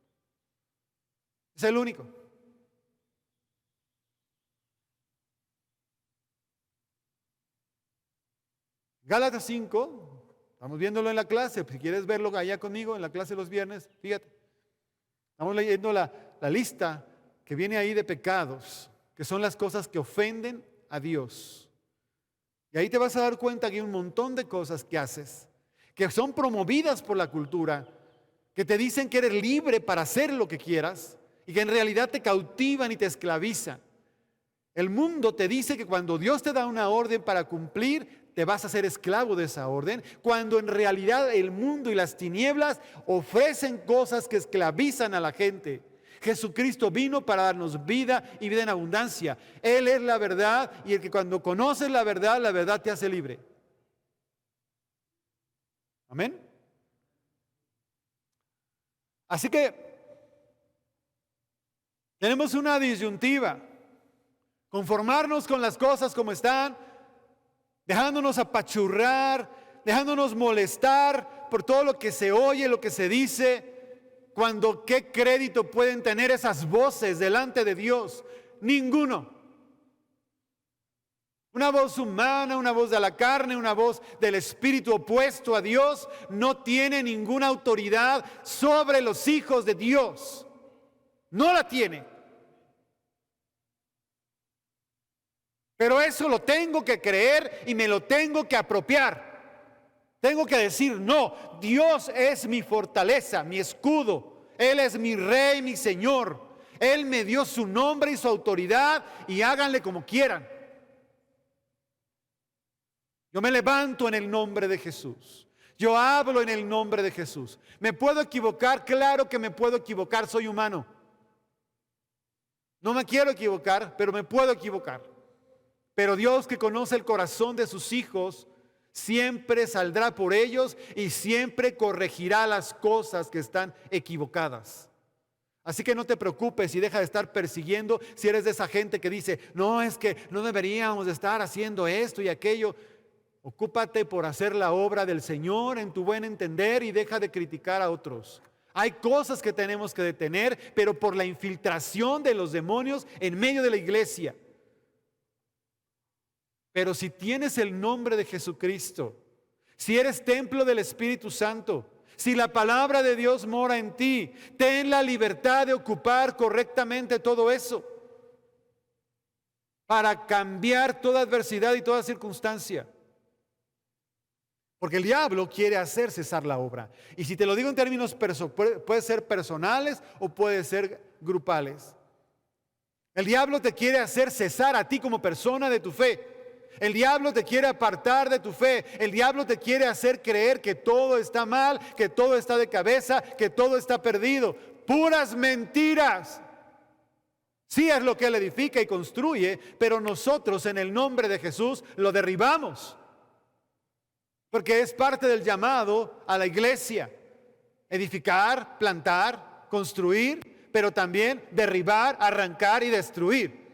Es el único. Gálatas 5, estamos viéndolo en la clase, si quieres verlo allá conmigo en la clase los viernes, fíjate. Estamos leyendo la lista que viene ahí de pecados, que son las cosas que ofenden a Dios. Y ahí te vas a dar cuenta que hay un montón de cosas que haces, que son promovidas por la cultura, que te dicen que eres libre para hacer lo que quieras y que en realidad te cautivan y te esclavizan. El mundo te dice que cuando Dios te da una orden para cumplir, te vas a ser esclavo de esa orden, cuando en realidad el mundo y las tinieblas ofrecen cosas que esclavizan a la gente. Jesucristo vino para darnos vida y vida en abundancia. Él es la verdad y el que cuando conoces la verdad te hace libre. Amén. Así que tenemos una disyuntiva: conformarnos con las cosas como están, dejándonos apachurrar, dejándonos molestar por todo lo que se oye, lo que se dice, cuando ¿qué crédito pueden tener esas voces delante de Dios? Ninguno. Una voz humana, una voz de la carne, una voz del espíritu opuesto a Dios, no tiene ninguna autoridad sobre los hijos de Dios. No la tiene. Pero eso lo tengo que creer y me lo tengo que apropiar. Tengo que decir, no, Dios es mi fortaleza, mi escudo. Él es mi rey, mi Señor. Él me dio su nombre y su autoridad y háganle como quieran. Yo me levanto en el nombre de Jesús. Yo hablo en el nombre de Jesús. ¿Me puedo equivocar? Claro que me puedo equivocar, soy humano. No me quiero equivocar, pero me puedo equivocar. Pero Dios, que conoce el corazón de sus hijos, siempre saldrá por ellos y siempre corregirá las cosas que están equivocadas. Así que no te preocupes y deja de estar persiguiendo si eres de esa gente que dice, no, es que no deberíamos de estar haciendo esto y aquello. Ocúpate por hacer la obra del Señor en tu buen entender y deja de criticar a otros. Hay cosas que tenemos que detener, pero por la infiltración de los demonios en medio de la iglesia. Pero si tienes el nombre de Jesucristo, si eres templo del Espíritu Santo, si la palabra de Dios mora en ti, ten la libertad de ocupar correctamente todo eso para cambiar toda adversidad y toda circunstancia. Porque el diablo quiere hacer cesar la obra. Y si te lo digo en términos puede ser personales o puede ser grupales. El diablo te quiere hacer cesar a ti como persona de tu fe. El diablo te quiere apartar de tu fe. El diablo te quiere hacer creer que todo está mal, que todo está de cabeza, que todo está perdido. Puras mentiras. Sí es lo que él edifica y construye, pero nosotros en el nombre de Jesús lo derribamos. Porque es parte del llamado a la iglesia. Edificar, plantar, construir, pero también derribar, arrancar y destruir.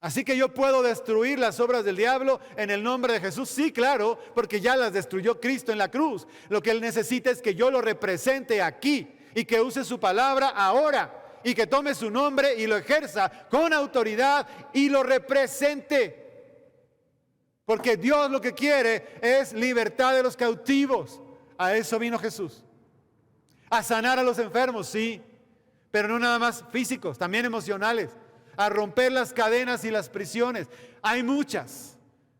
Así que yo puedo destruir las obras del diablo en el nombre de Jesús. Sí, claro, porque ya las destruyó Cristo en la cruz. Lo que él necesita es que yo lo represente aquí y que use su palabra ahora y que tome su nombre y lo ejerza con autoridad y lo represente. Porque Dios lo que quiere es libertad de los cautivos. A eso vino Jesús. A sanar a los enfermos, sí, pero no nada más físicos, también emocionales. A romper las cadenas y las prisiones. Hay muchas,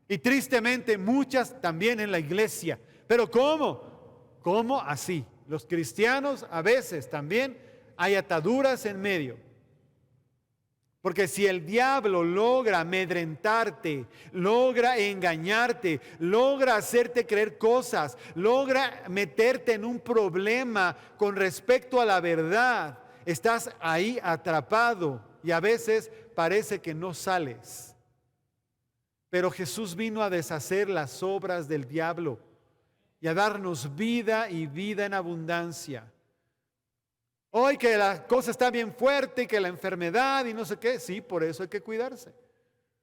y tristemente muchas también en la iglesia. Pero ¿cómo? ¿Cómo? Así. Los cristianos a veces también hay ataduras en medio. Porque si el diablo logra amedrentarte, logra engañarte, logra hacerte creer cosas, logra meterte en un problema con respecto a la verdad, estás ahí atrapado. Y a veces parece que no sales. Pero Jesús vino a deshacer las obras del diablo y a darnos vida y vida en abundancia. Hoy que la cosa está bien fuerte y que la enfermedad y no sé qué, sí, por eso hay que cuidarse.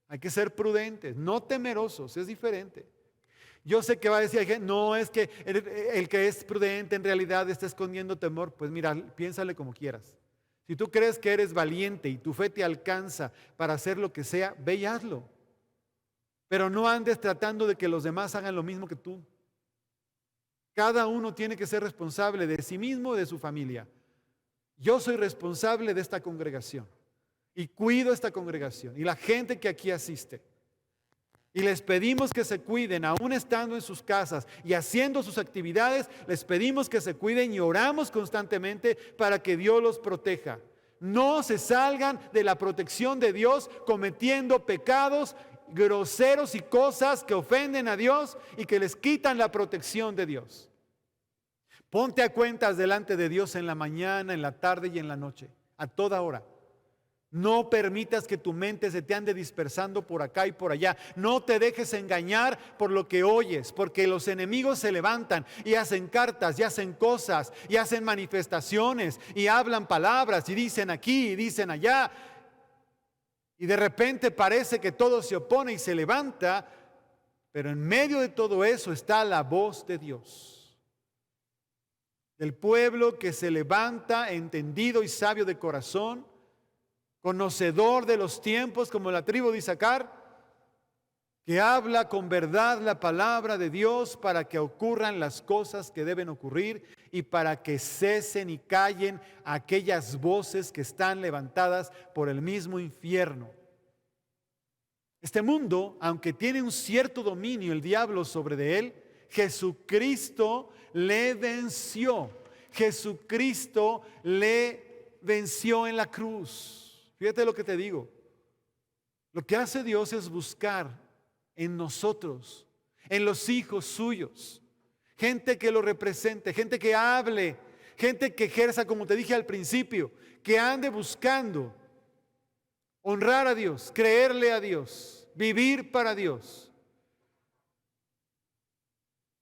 Hay que ser prudentes, no temerosos, es diferente. Yo sé que va a decir, no, es que el que es prudente en realidad está escondiendo temor. Pues mira, piénsale como quieras. Si tú crees que eres valiente y tu fe te alcanza para hacer lo que sea, ve y hazlo. Pero no andes tratando de que los demás hagan lo mismo que tú. Cada uno tiene que ser responsable de sí mismo y de su familia. Yo soy responsable de esta congregación y cuido esta congregación y la gente que aquí asiste. Y les pedimos que se cuiden, aún estando en sus casas y haciendo sus actividades, les pedimos que se cuiden y oramos constantemente para que Dios los proteja. No se salgan de la protección de Dios cometiendo pecados groseros y cosas que ofenden a Dios y que les quitan la protección de Dios. Ponte a cuentas delante de Dios en la mañana, en la tarde y en la noche, a toda hora. No permitas que tu mente se te ande dispersando por acá y por allá. No te dejes engañar por lo que oyes, porque los enemigos se levantan y hacen cartas y hacen cosas y hacen manifestaciones y hablan palabras y dicen aquí y dicen allá. Y de repente parece que todo se opone y se levanta, pero en medio de todo eso está la voz de Dios. Del pueblo que se levanta entendido y sabio de corazón, conocedor de los tiempos como la tribu de Isaacar, que habla con verdad la palabra de Dios para que ocurran las cosas que deben ocurrir y para que cesen y callen aquellas voces que están levantadas por el mismo infierno. Este mundo, aunque tiene un cierto dominio el diablo sobre de él, Jesucristo le venció. Jesucristo le venció en la cruz. Fíjate lo que te digo. Lo que hace Dios es buscar en nosotros, en los hijos suyos, gente que lo represente, gente que hable, gente que ejerza, como te dije al principio, que ande buscando honrar a Dios, creerle a Dios, vivir para Dios.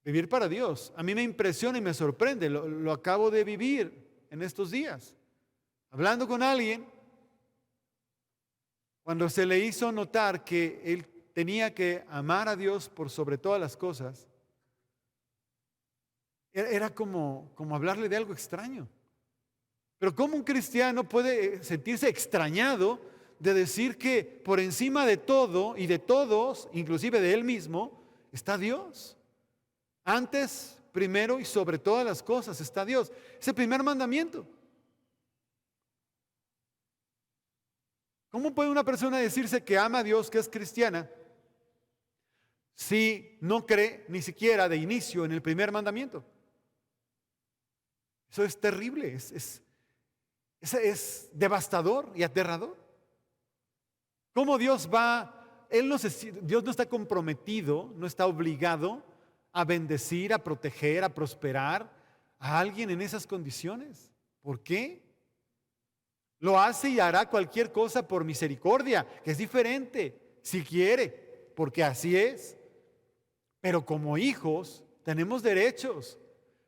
Vivir para Dios. A mí me impresiona y me sorprende. Lo acabo de vivir en estos días. Hablando con alguien, cuando se le hizo notar que él tenía que amar a Dios por sobre todas las cosas, era como hablarle de algo extraño. Pero ¿cómo un cristiano puede sentirse extrañado de decir que por encima de todo y de todos, inclusive de él mismo, está Dios? Antes, primero y sobre todas las cosas está Dios. Es el primer mandamiento. ¿Cómo puede una persona decirse que ama a Dios, que es cristiana, si no cree ni siquiera de inicio en el primer mandamiento? Eso es terrible, es devastador y aterrador. ¿Cómo Dios Dios no está comprometido, no está obligado a bendecir, a proteger, a prosperar a alguien en esas condiciones? ¿Por qué? Lo hace y hará cualquier cosa por misericordia, que es diferente, si quiere, porque así es. Pero como hijos tenemos derechos,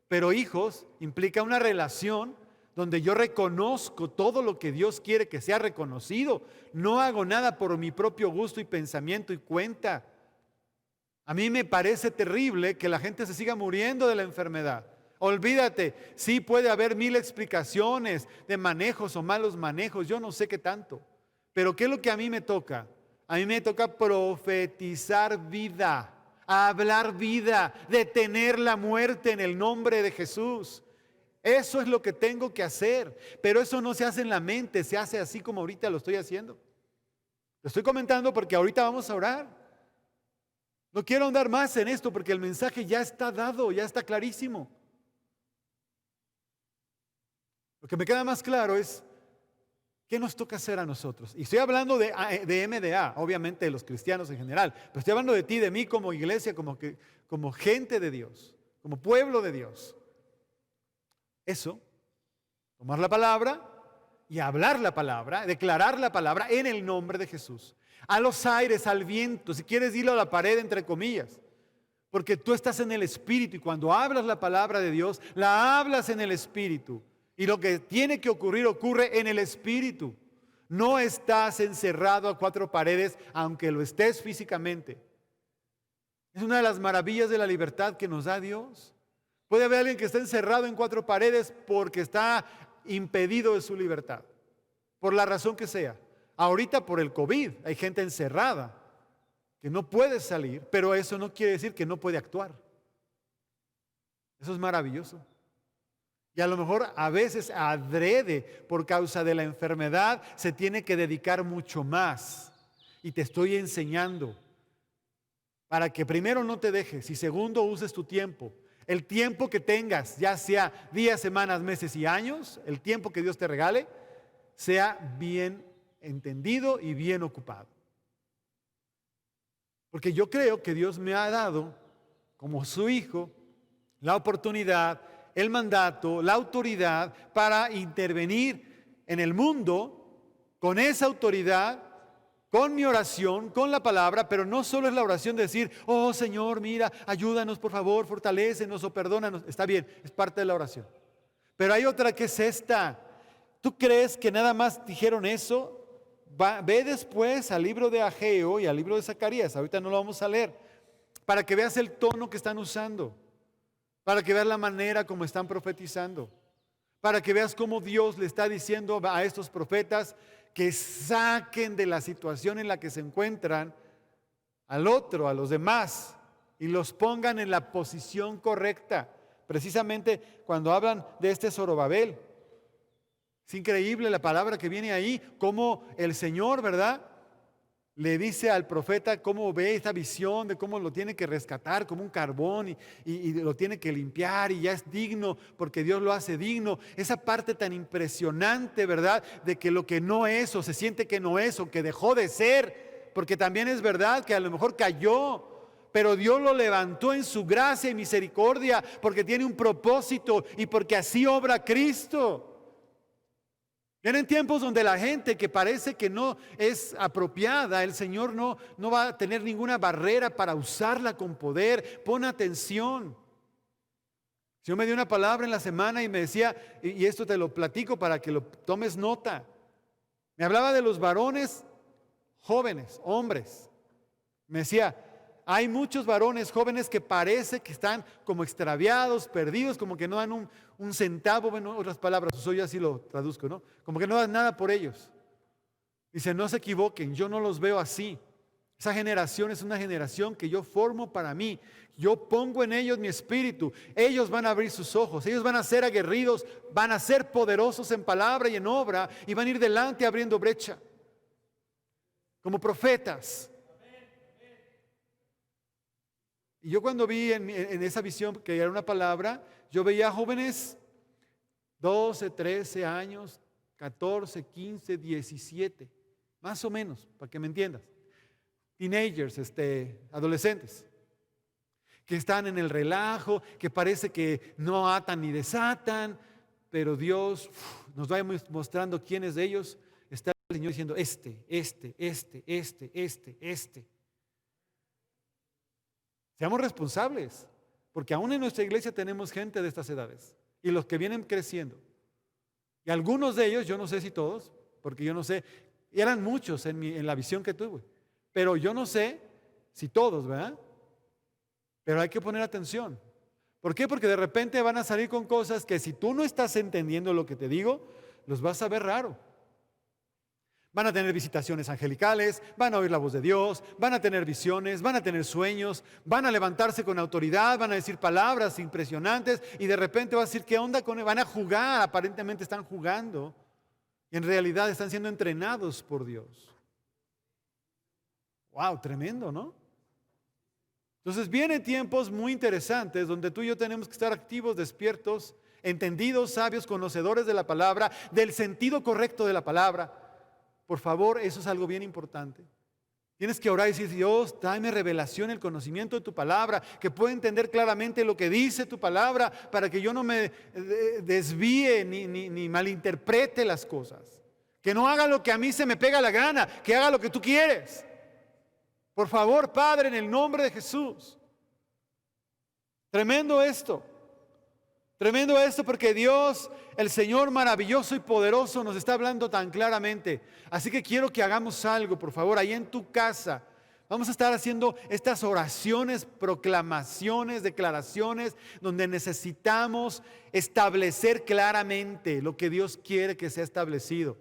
pero hijos implica una relación donde yo reconozco todo lo que Dios quiere que sea reconocido. No hago nada por mi propio gusto y pensamiento y cuenta. A mí me parece terrible que la gente se siga muriendo de la enfermedad. Olvídate, sí puede haber 1000 explicaciones de manejos o malos manejos, yo no sé qué tanto. Pero ¿qué es lo que a mí me toca? A mí me toca profetizar vida, hablar vida, detener la muerte en el nombre de Jesús. Eso es lo que tengo que hacer, pero eso no se hace en la mente, se hace así como ahorita lo estoy haciendo. Lo estoy comentando porque ahorita vamos a orar. No quiero andar más en esto porque el mensaje ya está dado, ya está clarísimo. Lo que me queda más claro es qué nos toca hacer a nosotros. Y estoy hablando de MDA, obviamente de los cristianos en general, pero estoy hablando de ti, de mí como iglesia, como gente de Dios, como pueblo de Dios. Eso, tomar la palabra y hablar la palabra, declarar la palabra en el nombre de Jesús. A los aires, al viento, si quieres dilo a la pared entre comillas, porque tú estás en el Espíritu y cuando hablas la palabra de Dios, la hablas en el Espíritu. Y lo que tiene que ocurrir, ocurre en el Espíritu. No estás encerrado a 4 paredes, aunque lo estés físicamente. Es una de las maravillas de la libertad que nos da Dios. Puede haber alguien que esté encerrado en 4 paredes porque está impedido de su libertad, por la razón que sea. Ahorita por el COVID hay gente encerrada que no puede salir, pero eso no quiere decir que no puede actuar. Eso es maravilloso. Y a lo mejor a veces adrede por causa de la enfermedad se tiene que dedicar mucho más. Y te estoy enseñando para que primero no te dejes y segundo uses tu tiempo. El tiempo que tengas, ya sea días, semanas, meses y años, el tiempo que Dios te regale, sea bien entendido y bien ocupado. Porque yo creo que Dios me ha dado, como su hijo, la oportunidad, el mandato, la autoridad para intervenir en el mundo con esa autoridad, con mi oración, con la palabra, pero no solo es la oración de decir, oh Señor, mira, ayúdanos por favor, fortalécenos o perdónanos. Está bien, es parte de la oración. Pero hay otra que es esta. ¿Tú crees que nada más dijeron eso? Ve después al libro de Ageo y al libro de Zacarías, ahorita no lo vamos a leer, para que veas el tono que están usando, para que veas la manera como están profetizando, para que veas cómo Dios le está diciendo a estos profetas que saquen de la situación en la que se encuentran al otro, a los demás, y los pongan en la posición correcta. Precisamente cuando hablan de este Zorobabel, es increíble la palabra que viene ahí, cómo el Señor, ¿verdad?, le dice al profeta cómo ve esta visión de cómo lo tiene que rescatar como un carbón y lo tiene que limpiar y ya es digno porque Dios lo hace digno. Esa parte tan impresionante, ¿verdad?, de que lo que no es o se siente que no es o que dejó de ser, porque también es verdad que a lo mejor cayó, pero Dios lo levantó en su gracia y misericordia porque tiene un propósito y porque así obra Cristo. Vienen tiempos donde la gente que parece que no es apropiada, el Señor no va a tener ninguna barrera para usarla con poder. Pon atención. El Señor me dio una palabra en la semana y me decía, y esto te lo platico para que lo tomes nota. Me hablaba de los varones jóvenes, hombres. Me decía, hay muchos varones jóvenes que parece que están como extraviados, perdidos, como que no dan un centavo, bueno, otras palabras, yo así lo traduzco, ¿no? Como que no dan nada por ellos. Dice, no se equivoquen, yo no los veo así. Esa generación es una generación que yo formo para mí. Yo pongo en ellos mi espíritu. Ellos van a abrir sus ojos, ellos van a ser aguerridos, van a ser poderosos en palabra y en obra y van a ir delante abriendo brecha. Como profetas. Y yo cuando vi en esa visión que era una palabra, yo veía jóvenes 12, 13 años, 14, 15, 17, más o menos, para que me entiendas. Teenagers, adolescentes, que están en el relajo, que parece que no atan ni desatan, pero Dios nos va mostrando quiénes de ellos. Está el Señor diciendo, este. Seamos responsables, porque aún en nuestra iglesia tenemos gente de estas edades y los que vienen creciendo. Y algunos de ellos, yo no sé si todos, porque yo no sé, eran muchos en la visión que tuve, pero yo no sé si todos, ¿verdad? Pero hay que poner atención. ¿Por qué? Porque de repente van a salir con cosas que si tú no estás entendiendo lo que te digo, los vas a ver raro. Van a tener visitaciones angelicales, van a oír la voz de Dios, van a tener visiones, van a tener sueños, van a levantarse con autoridad, van a decir palabras impresionantes y de repente va a decir, ¿qué onda con él? Van a jugar, aparentemente están jugando y en realidad están siendo entrenados por Dios. Wow, tremendo, ¿no? Entonces vienen tiempos muy interesantes donde tú y yo tenemos que estar activos, despiertos, entendidos, sabios, conocedores de la palabra, del sentido correcto de la palabra. Por favor, eso es algo bien importante. Tienes que orar y decir, Dios, dame revelación, el conocimiento de tu palabra, que pueda entender claramente lo que dice tu palabra, para que yo no me desvíe ni malinterprete las cosas. Que no haga lo que a mí se me pega la gana, que haga lo que tú quieres. Por favor, Padre, en el nombre de Jesús. Tremendo esto. Tremendo esto porque Dios, el Señor maravilloso y poderoso, nos está hablando tan claramente. Así que quiero que hagamos algo, por favor, ahí en tu casa. Vamos a estar haciendo estas oraciones, proclamaciones, declaraciones, donde necesitamos establecer claramente lo que Dios quiere que sea establecido.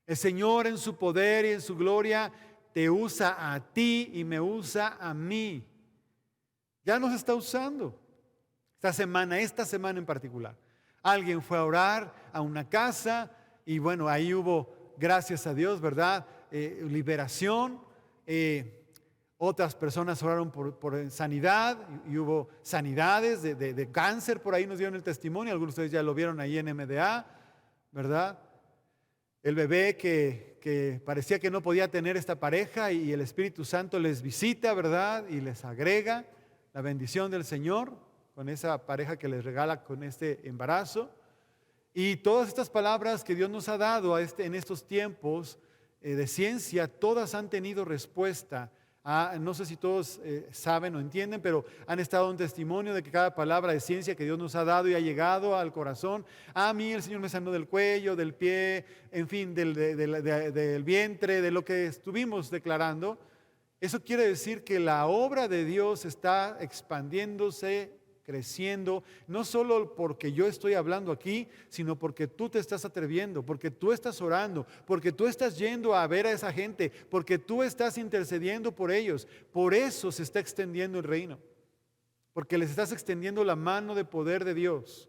El Señor en su poder y en su gloria te usa a ti y me usa a mí. Ya nos está usando. Esta semana en particular. Alguien fue a orar a una casa y bueno, ahí hubo, gracias a Dios, ¿verdad? Liberación. Otras personas oraron por sanidad y hubo sanidades de cáncer, por ahí nos dieron el testimonio, algunos de ustedes ya lo vieron ahí en MDA, ¿verdad? El bebé que parecía que no podía tener esta pareja y el Espíritu Santo les visita, ¿verdad? Y les agrega la bendición del Señor con esa pareja que les regala con este embarazo. Y todas estas palabras que Dios nos ha dado en estos tiempos de ciencia, todas han tenido respuesta. No sé si todos saben o entienden, pero han estado un testimonio de que cada palabra de ciencia que Dios nos ha dado y ha llegado al corazón. A mí el Señor me sanó del cuello, del pie, en fin, del vientre, de lo que estuvimos declarando. Eso quiere decir que la obra de Dios está expandiéndose, creciendo, no solo porque yo estoy hablando aquí, sino porque tú te estás atreviendo, porque tú estás orando, porque tú estás yendo a ver a esa gente, porque tú estás intercediendo por ellos. Por eso se está extendiendo el reino, porque les estás extendiendo la mano de poder de Dios.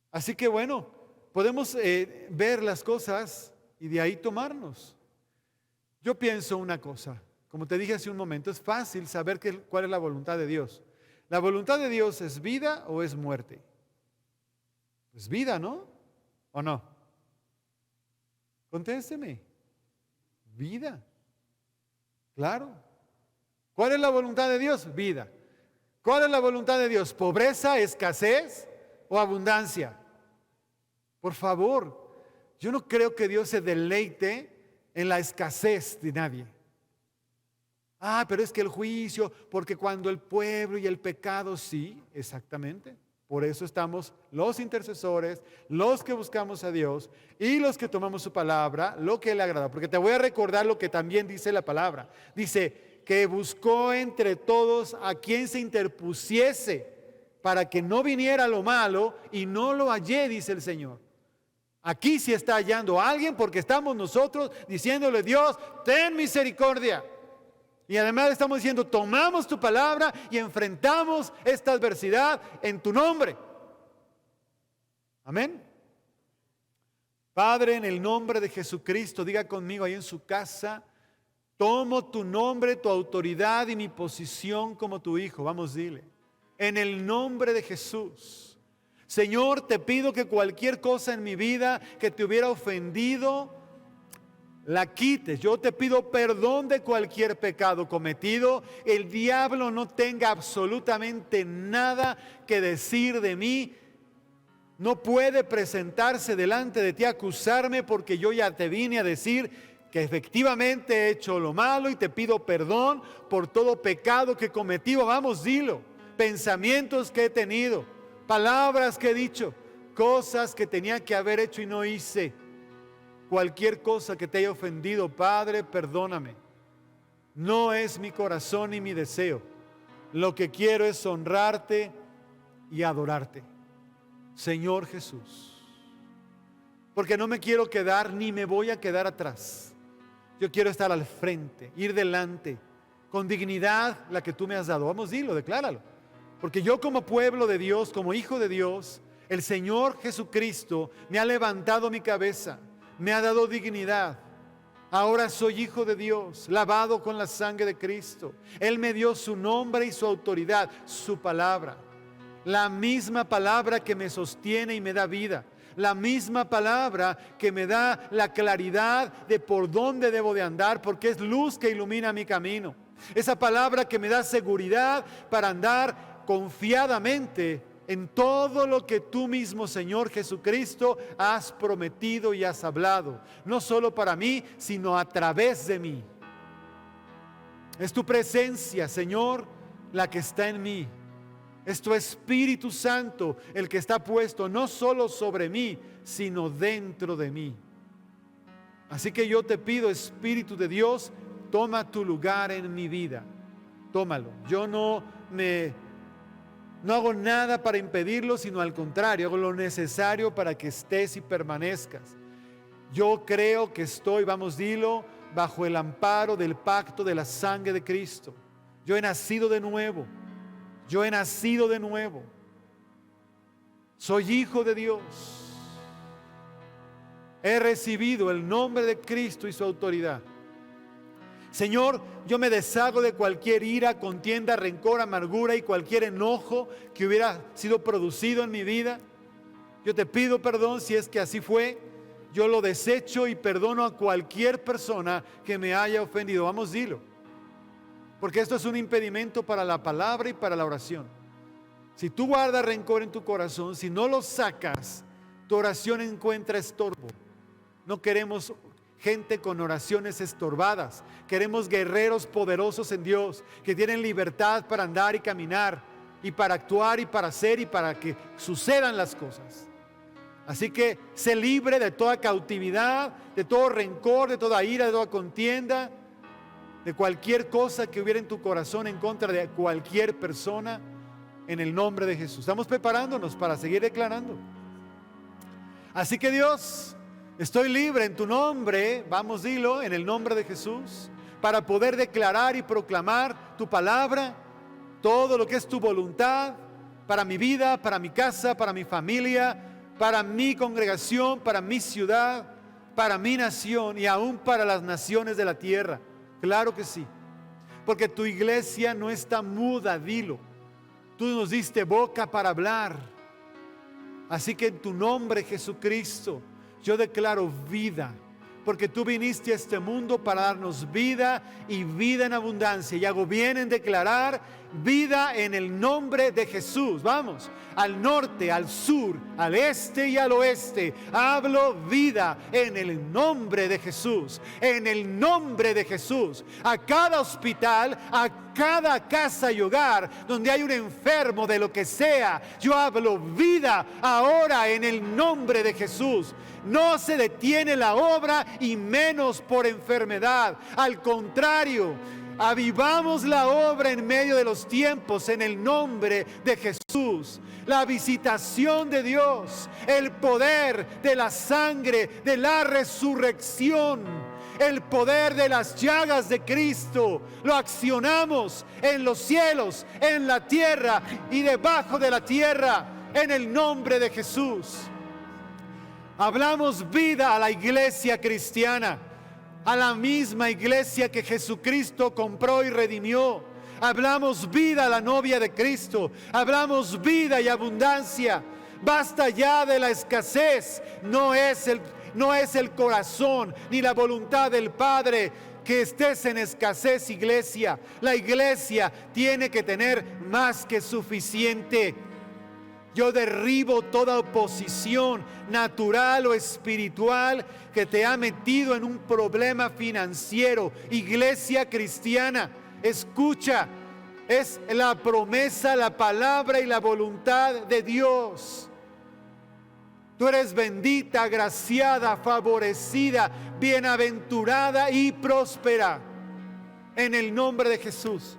Así que bueno, podemos ver las cosas y de ahí tomarnos. Yo pienso una cosa, como te dije hace un momento, es fácil saber cuál es la voluntad de Dios. ¿La voluntad de Dios es vida o es muerte? Pues vida, ¿no? ¿O no? Contésteme. Vida. Claro. ¿Cuál es la voluntad de Dios? Vida. ¿Cuál es la voluntad de Dios? ¿Pobreza, escasez o abundancia? Por favor, yo no creo que Dios se deleite en la escasez de nadie. Pero es que el juicio, porque cuando el pueblo y el pecado, sí, exactamente. Por eso estamos los intercesores, los que buscamos a Dios y los que tomamos su palabra, lo que le agrada. Porque te voy a recordar lo que también dice la palabra. Dice que buscó entre todos a quien se interpusiese para que no viniera lo malo y no lo hallé, dice el Señor. Aquí sí está hallando a alguien porque estamos nosotros diciéndole: Dios, ten misericordia. Y además estamos diciendo: tomamos tu palabra y enfrentamos esta adversidad en tu nombre. Amén. Padre, en el nombre de Jesucristo, diga conmigo ahí en su casa: tomo tu nombre, tu autoridad y mi posición como tu hijo. Vamos, dile. En el nombre de Jesús. Señor, te pido que cualquier cosa en mi vida que te hubiera ofendido, la quites. Yo te pido perdón de cualquier pecado cometido. El diablo no tenga absolutamente nada que decir de mí. No puede presentarse delante de ti a acusarme, porque yo ya te vine a decir que efectivamente he hecho lo malo y te pido perdón por todo pecado que he cometido. Vamos, dilo. Pensamientos que he tenido, palabras que he dicho, cosas que tenía que haber hecho y no hice. Cualquier cosa que te haya ofendido, Padre, perdóname. No es mi corazón ni mi deseo. Lo que quiero es honrarte y adorarte, Señor Jesús. Porque no me quiero quedar ni me voy a quedar atrás. Yo quiero estar al frente, ir delante, con dignidad la que tú me has dado. Vamos, dilo, decláralo. Porque yo, como pueblo de Dios, como hijo de Dios, el Señor Jesucristo me ha levantado mi cabeza, me ha dado dignidad. Ahora soy hijo de Dios, lavado con la sangre de Cristo. Él me dio su nombre y su autoridad, su palabra. La misma palabra que me sostiene y me da vida. La misma palabra que me da la claridad de por dónde debo de andar, porque es luz que ilumina mi camino. Esa palabra que me da seguridad para andar confiadamente en todo lo que tú mismo, Señor Jesucristo, has prometido y has hablado. No solo para mí, sino a través de mí. Es tu presencia, Señor, la que está en mí. Es tu Espíritu Santo el que está puesto no solo sobre mí, sino dentro de mí. Así que yo te pido, Espíritu de Dios, toma tu lugar en mi vida. Tómalo. Yo no hago nada para impedirlo, sino al contrario, hago lo necesario para que estés y permanezcas. Yo creo que estoy, vamos, dilo, bajo el amparo del pacto de la sangre de Cristo. Yo he nacido de nuevo. Yo he nacido de nuevo. Soy hijo de Dios. He recibido el nombre de Cristo y su autoridad. Señor, yo me deshago de cualquier ira, contienda, rencor, amargura y cualquier enojo que hubiera sido producido en mi vida. Yo te pido perdón si es que así fue. Yo lo desecho y perdono a cualquier persona que me haya ofendido. Vamos, dilo. Porque esto es un impedimento para la palabra y para la oración. Si tú guardas rencor en tu corazón, si no lo sacas, tu oración encuentra estorbo. No queremos gente con oraciones estorbadas. Queremos guerreros poderosos en Dios, que tienen libertad para andar y caminar, y para actuar y para hacer y para que sucedan las cosas. Así que sé libre de toda cautividad, de todo rencor, de toda ira, de toda contienda, de cualquier cosa que hubiera en tu corazón en contra de cualquier persona, en el nombre de Jesús. Estamos preparándonos para seguir declarando. Así que Dios, estoy libre en tu nombre, vamos, dilo, en el nombre de Jesús, para poder declarar y proclamar tu palabra, todo lo que es tu voluntad, para mi vida, para mi casa, para mi familia, para mi congregación, para mi ciudad, para mi nación y aún para las naciones de la tierra. Claro que sí, porque tu iglesia no está muda, dilo. Tú nos diste boca para hablar. Así que en tu nombre, Jesucristo, yo declaro vida, porque tú viniste a este mundo para darnos vida y vida en abundancia. Y hago bien en declarar vida en el nombre de Jesús. Vamos, al norte, al sur, al este y al oeste. Hablo vida en el nombre de Jesús. En el nombre de Jesús. A cada hospital, a cada casa y hogar donde hay un enfermo de lo que sea, yo hablo vida ahora en el nombre de Jesús. No se detiene la obra y menos por enfermedad. Al contrario, avivamos la obra en medio de los tiempos en el nombre de Jesús. La visitación de Dios, el poder de la sangre, de la resurrección, el poder de las llagas de Cristo, lo accionamos en los cielos, en la tierra y debajo de la tierra, en el nombre de Jesús. Hablamos vida a la iglesia cristiana, a la misma iglesia que Jesucristo compró y redimió. Hablamos vida a la novia de Cristo. Hablamos vida y abundancia. Basta ya de la escasez. No es el corazón ni la voluntad del Padre que estés en escasez, iglesia. La iglesia tiene que tener más que suficiente. Yo derribo toda oposición natural o espiritual que te ha metido en un problema financiero. Iglesia cristiana, escucha, es la promesa, la palabra y la voluntad de Dios. Tú eres bendita, agraciada, favorecida, bienaventurada y próspera en el nombre de Jesús.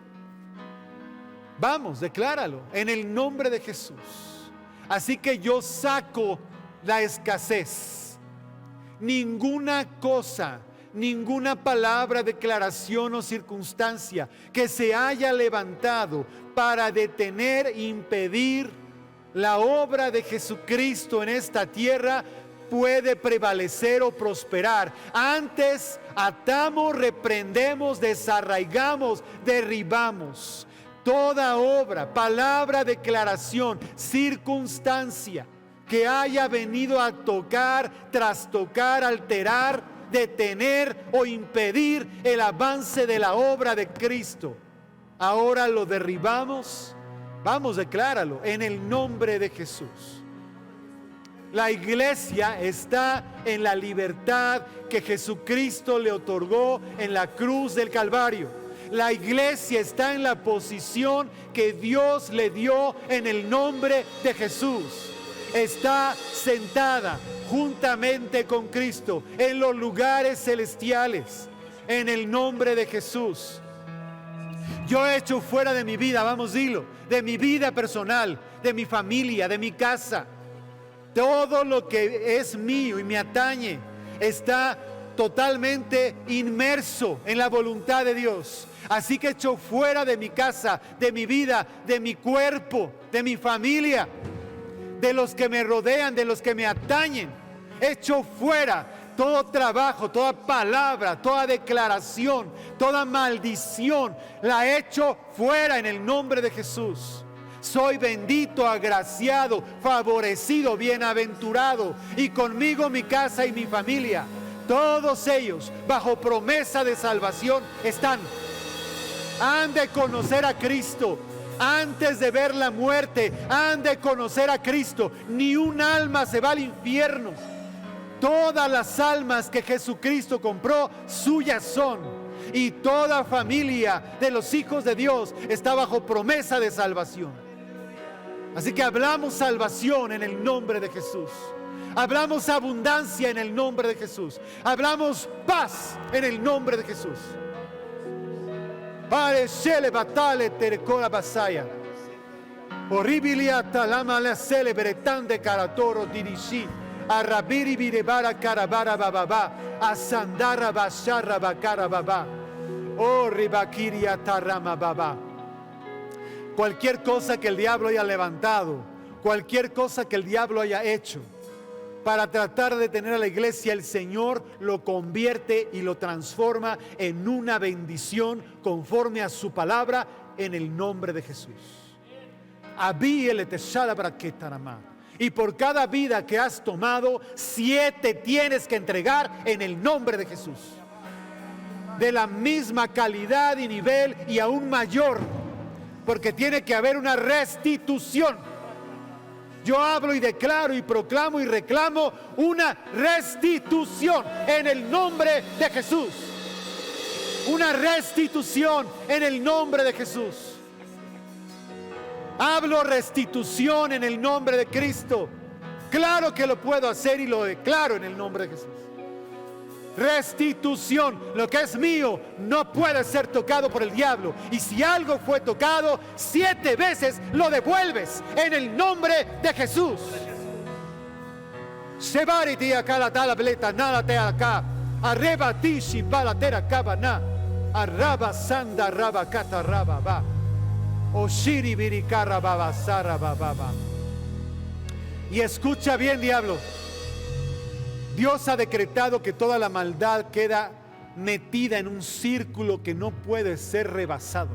Vamos, decláralo, en el nombre de Jesús. Así que yo saco la escasez. Ninguna cosa, ninguna palabra, declaración o circunstancia que se haya levantado para detener, impedir la obra de Jesucristo en esta tierra puede prevalecer o prosperar. Antes atamos, reprendemos, desarraigamos, derribamos toda obra, palabra, declaración, circunstancia que haya venido a tocar, trastocar, alterar, detener o impedir el avance de la obra de Cristo. Ahora lo derribamos. Vamos, decláralo, en el nombre de Jesús. La iglesia está en la libertad que Jesucristo le otorgó en la cruz del Calvario. La iglesia está en la posición que Dios le dio en el nombre de Jesús. Está sentada juntamente con Cristo en los lugares celestiales en el nombre de Jesús. Yo he hecho fuera de mi vida, vamos, dilo, de mi vida personal, de mi familia, de mi casa, todo lo que es mío y me atañe está totalmente inmerso en la voluntad de Dios. Así que echo fuera de mi casa, de mi vida, de mi cuerpo, de mi familia, de los que me rodean, de los que me atañen. Echo fuera todo trabajo, toda palabra, toda declaración, toda maldición. La echo fuera en el nombre de Jesús. Soy bendito, agraciado, favorecido, bienaventurado, y conmigo mi casa y mi familia. Todos ellos, bajo promesa de salvación, están. Han de conocer a Cristo. Antes de ver la muerte, han de conocer a Cristo. Ni un alma se va al infierno. Todas las almas que Jesucristo compró, suyas son. Y toda familia de los hijos de Dios está bajo promesa de salvación. Así que hablamos salvación en el nombre de Jesús. Hablamos abundancia en el nombre de Jesús. Hablamos paz en el nombre de Jesús. Parecele batale terecora basaya. Horribilia talama la celebretan de caratoro dirishi. Arrabiri birebara carabara bababa. Asandara basharra bacara baba. Oh ribakiria tarama baba. Cualquier cosa que el diablo haya levantado, cualquier cosa que el diablo haya hecho para tratar de detener a la iglesia, el Señor lo convierte y lo transforma en una bendición conforme a su palabra en el nombre de Jesús. Y por cada vida que has tomado, 7 tienes que entregar en el nombre de Jesús. De la misma calidad y nivel y aún mayor, porque tiene que haber una restitución. Yo hablo y declaro y proclamo y reclamo una restitución en el nombre de Jesús. Una restitución en el nombre de Jesús. Hablo restitución en el nombre de Cristo. Claro que lo puedo hacer y lo declaro en el nombre de Jesús. Restitución. Lo que es mío no puede ser tocado por el diablo. Y si algo fue tocado, 7 veces lo devuelves en el nombre de Jesús. Sevariti acá la tala bleta, nada te acá. Arrebatishi balatera cabana. Arraba sanda raba cata raba ba. Oshiri birikara baba sara baba. Y escucha bien, diablo. Dios ha decretado que toda la maldad queda metida en un círculo que no puede ser rebasado.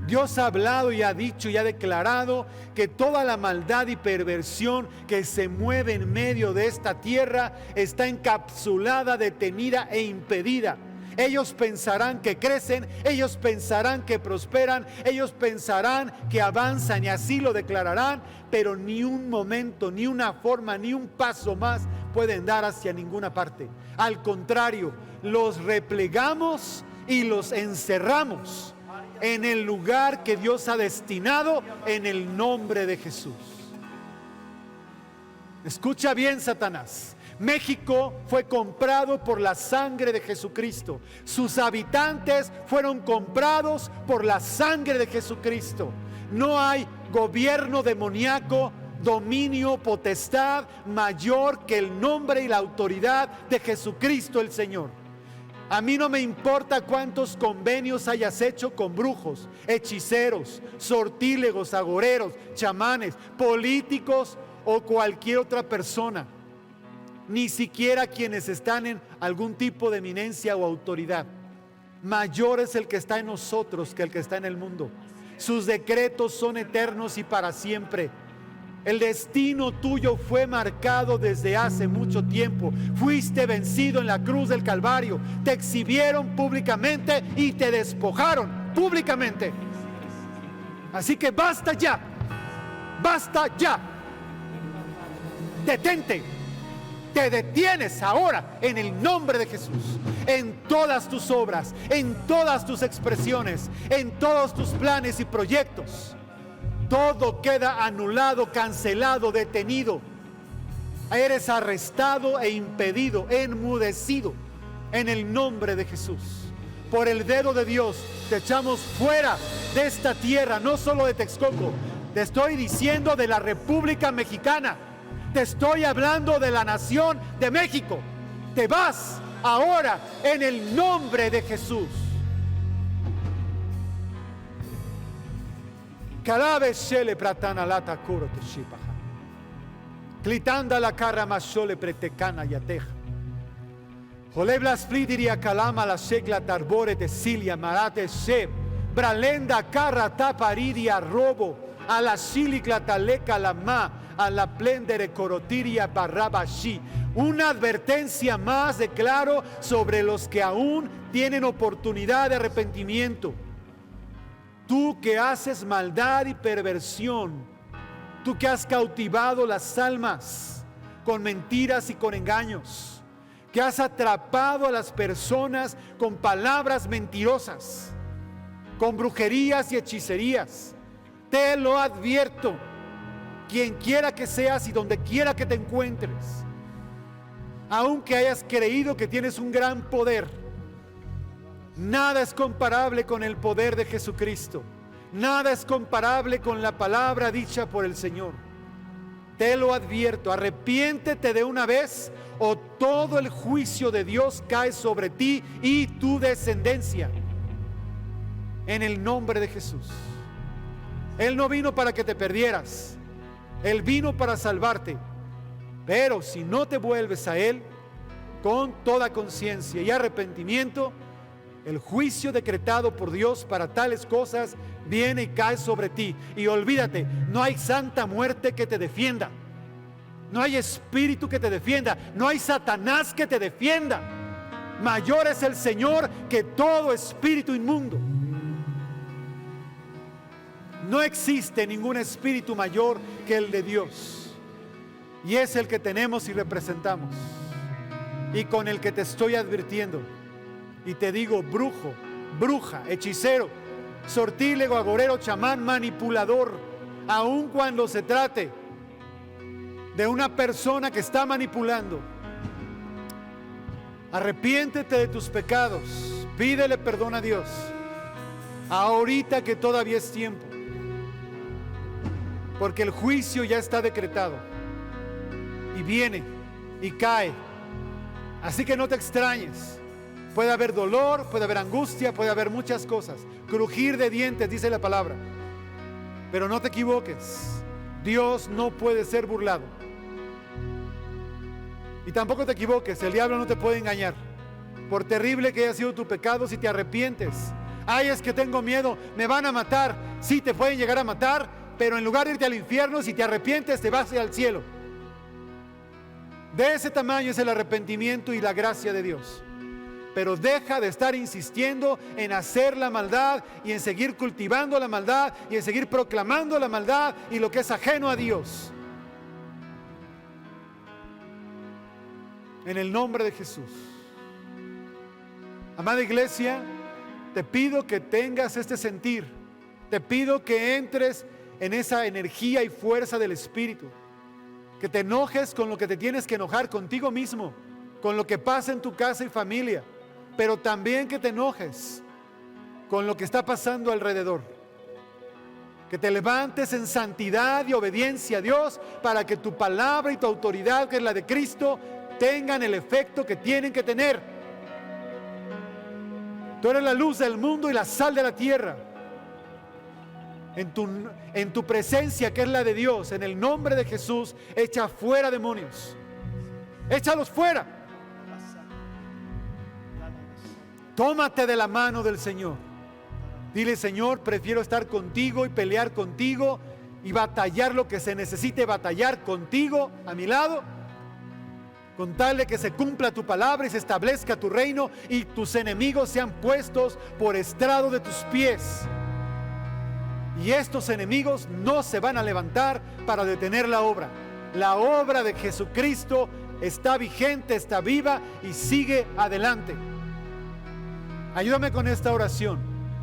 Dios ha hablado y ha dicho y ha declarado que toda la maldad y perversión que se mueve en medio de esta tierra está encapsulada, detenida e impedida. Ellos pensarán que crecen, ellos pensarán que prosperan, ellos pensarán que avanzan y así lo declararán, pero ni un momento, ni una forma, ni un paso más pueden dar hacia ninguna parte. Al contrario, los replegamos y los encerramos en el lugar que Dios ha destinado en el nombre de Jesús. Escucha bien, Satanás. México fue comprado por la sangre de Jesucristo. Sus habitantes fueron comprados por la sangre de Jesucristo. No hay gobierno demoníaco, dominio, potestad mayor que el nombre y la autoridad de Jesucristo el Señor. A mí no me importa cuántos convenios hayas hecho con brujos, hechiceros, sortílegos, agoreros, chamanes, políticos o cualquier otra persona. Ni siquiera quienes están en algún tipo de eminencia o autoridad. Mayor es el que está en nosotros que el que está en el mundo. Sus decretos son eternos y para siempre. El destino tuyo fue marcado desde hace mucho tiempo. Fuiste vencido en la cruz del Calvario. Te exhibieron públicamente y te despojaron públicamente. Así que basta ya. Basta ya. Detente. Te detienes ahora en el nombre de Jesús. En todas tus obras, en todas tus expresiones, en todos tus planes y proyectos. Todo queda anulado, cancelado, detenido. Eres arrestado e impedido, enmudecido en el nombre de Jesús. Por el dedo de Dios te echamos fuera de esta tierra, no solo de Texcoco. Te estoy diciendo de la República Mexicana. Te estoy hablando de la nación de México. Te vas ahora en el nombre de Jesús. Clitanda la cara mashole pretecana yateja. Joleblas flidiria calama la shekla tarbore de silia marate sheb. Bralenda carra tapariria robo. A la silicla taleca la ma. A la plendere corotiria barrabashi. Una advertencia más declaro sobre los que aún tienen oportunidad de arrepentimiento. Tú que haces maldad y perversión, tú que has cautivado las almas con mentiras y con engaños, que has atrapado a las personas con palabras mentirosas, con brujerías y hechicerías, te lo advierto, quien quiera que seas y donde quiera que te encuentres, aunque hayas creído que tienes un gran poder, nada es comparable con el poder de Jesucristo. Nada es comparable con la palabra dicha por el Señor. Te lo advierto, arrepiéntete de una vez o todo el juicio de Dios cae sobre ti y tu descendencia. En el nombre de Jesús. Él no vino para que te perdieras. Él vino para salvarte. Pero si no te vuelves a Él con toda conciencia y arrepentimiento, el juicio decretado por Dios para tales cosas viene y cae sobre ti. Y olvídate, no hay santa muerte que te defienda. No hay espíritu que te defienda. No hay Satanás que te defienda. Mayor es el Señor que todo espíritu inmundo. No existe ningún espíritu mayor que el de Dios. Y es el que tenemos y representamos. Y con el que te estoy advirtiendo. Y te digo, brujo, bruja, hechicero, sortílego, agorero, chamán, manipulador, aun cuando se trate de una persona que está manipulando, arrepiéntete de tus pecados, pídele perdón a Dios, ahorita que todavía es tiempo, porque el juicio ya está decretado, y viene, y cae, así que no te extrañes. Puede haber dolor, puede haber angustia, puede haber muchas cosas. Crujir de dientes, dice la palabra. Pero no te equivoques. Dios no puede ser burlado. Y tampoco te equivoques, el diablo no te puede engañar. Por terrible que haya sido tu pecado, si te arrepientes. Ay, es que tengo miedo, me van a matar. Sí, te pueden llegar a matar, pero en lugar de irte al infierno, si te arrepientes, te vas al cielo. De ese tamaño es el arrepentimiento y la gracia de Dios. Pero deja de estar insistiendo en hacer la maldad y en seguir cultivando la maldad y en seguir proclamando la maldad y lo que es ajeno a Dios. En el nombre de Jesús. Amada iglesia, te pido que tengas este sentir. Te pido que entres en esa energía y fuerza del Espíritu. Que te enojes con lo que te tienes que enojar contigo mismo, con lo que pasa en tu casa y familia. Pero también que te enojes con lo que está pasando alrededor. Que te levantes en santidad y obediencia a Dios para que tu palabra y tu autoridad, que es la de Cristo, tengan el efecto que tienen que tener. Tú eres la luz del mundo y la sal de la tierra. En tu presencia, que es la de Dios, en el nombre de Jesús, echa fuera demonios. Échalos fuera. Tómate de la mano del Señor. Dile, Señor, prefiero estar contigo y pelear contigo y batallar lo que se necesite batallar contigo a mi lado, con tal de que se cumpla tu palabra y se establezca tu reino y tus enemigos sean puestos por estrado de tus pies. Y estos enemigos no se van a levantar para detener la obra. La obra de Jesucristo está vigente, está viva y sigue adelante. Ayúdame con esta oración.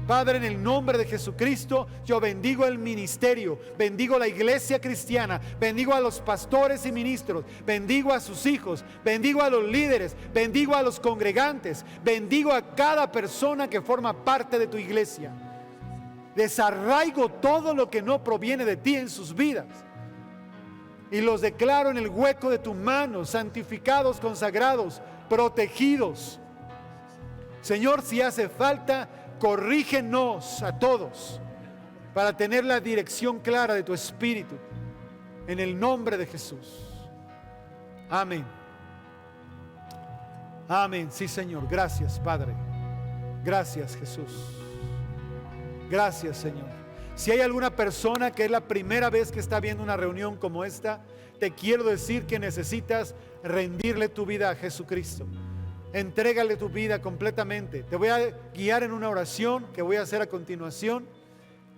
Padre, en el nombre de Jesucristo, yo bendigo el ministerio, bendigo la iglesia cristiana, bendigo a los pastores y ministros, bendigo a sus hijos, bendigo a los líderes, bendigo a los congregantes, bendigo a cada persona que forma parte de tu iglesia. Desarraigo todo lo que no proviene de ti en sus vidas y los declaro en el hueco de tu mano, santificados, consagrados, protegidos. Señor, si hace falta, corrígenos a todos para tener la dirección clara de tu Espíritu. En el nombre de Jesús. Amén. Amén. Sí, Señor. Gracias, Padre. Gracias, Jesús. Gracias, Señor. Si hay alguna persona que es la primera vez que está viendo una reunión como esta, te quiero decir que necesitas rendirle tu vida a Jesucristo. Entrégale tu vida completamente. Te voy a guiar en una oración que voy a hacer a continuación.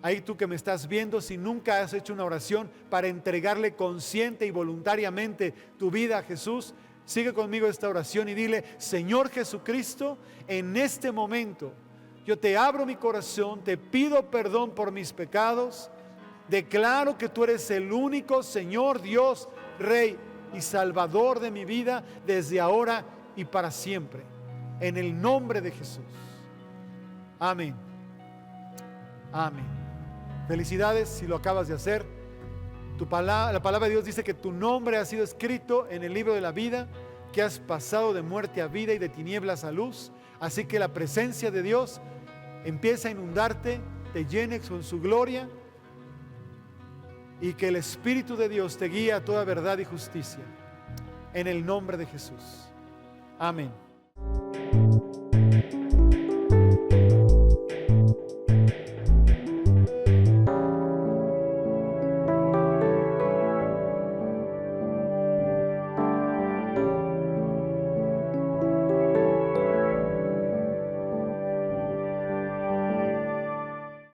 Ahí tú que me estás viendo, si nunca has hecho una oración para entregarle consciente y voluntariamente tu vida a Jesús, sigue conmigo esta oración y dile: Señor Jesucristo, en este momento yo te abro mi corazón, te pido perdón por mis pecados, declaro que tú eres el único Señor, Dios, Rey y Salvador de mi vida desde ahora y para siempre, en el nombre de Jesús. Amén. Amén. Felicidades si lo acabas de hacer. La palabra de Dios dice que tu nombre ha sido escrito en el libro de la vida, que has pasado de muerte a vida y de tinieblas a luz. Así que la presencia de Dios empieza a inundarte, te llene con su gloria, y que el Espíritu de Dios te guíe a toda verdad y justicia. En el nombre de Jesús. Amén.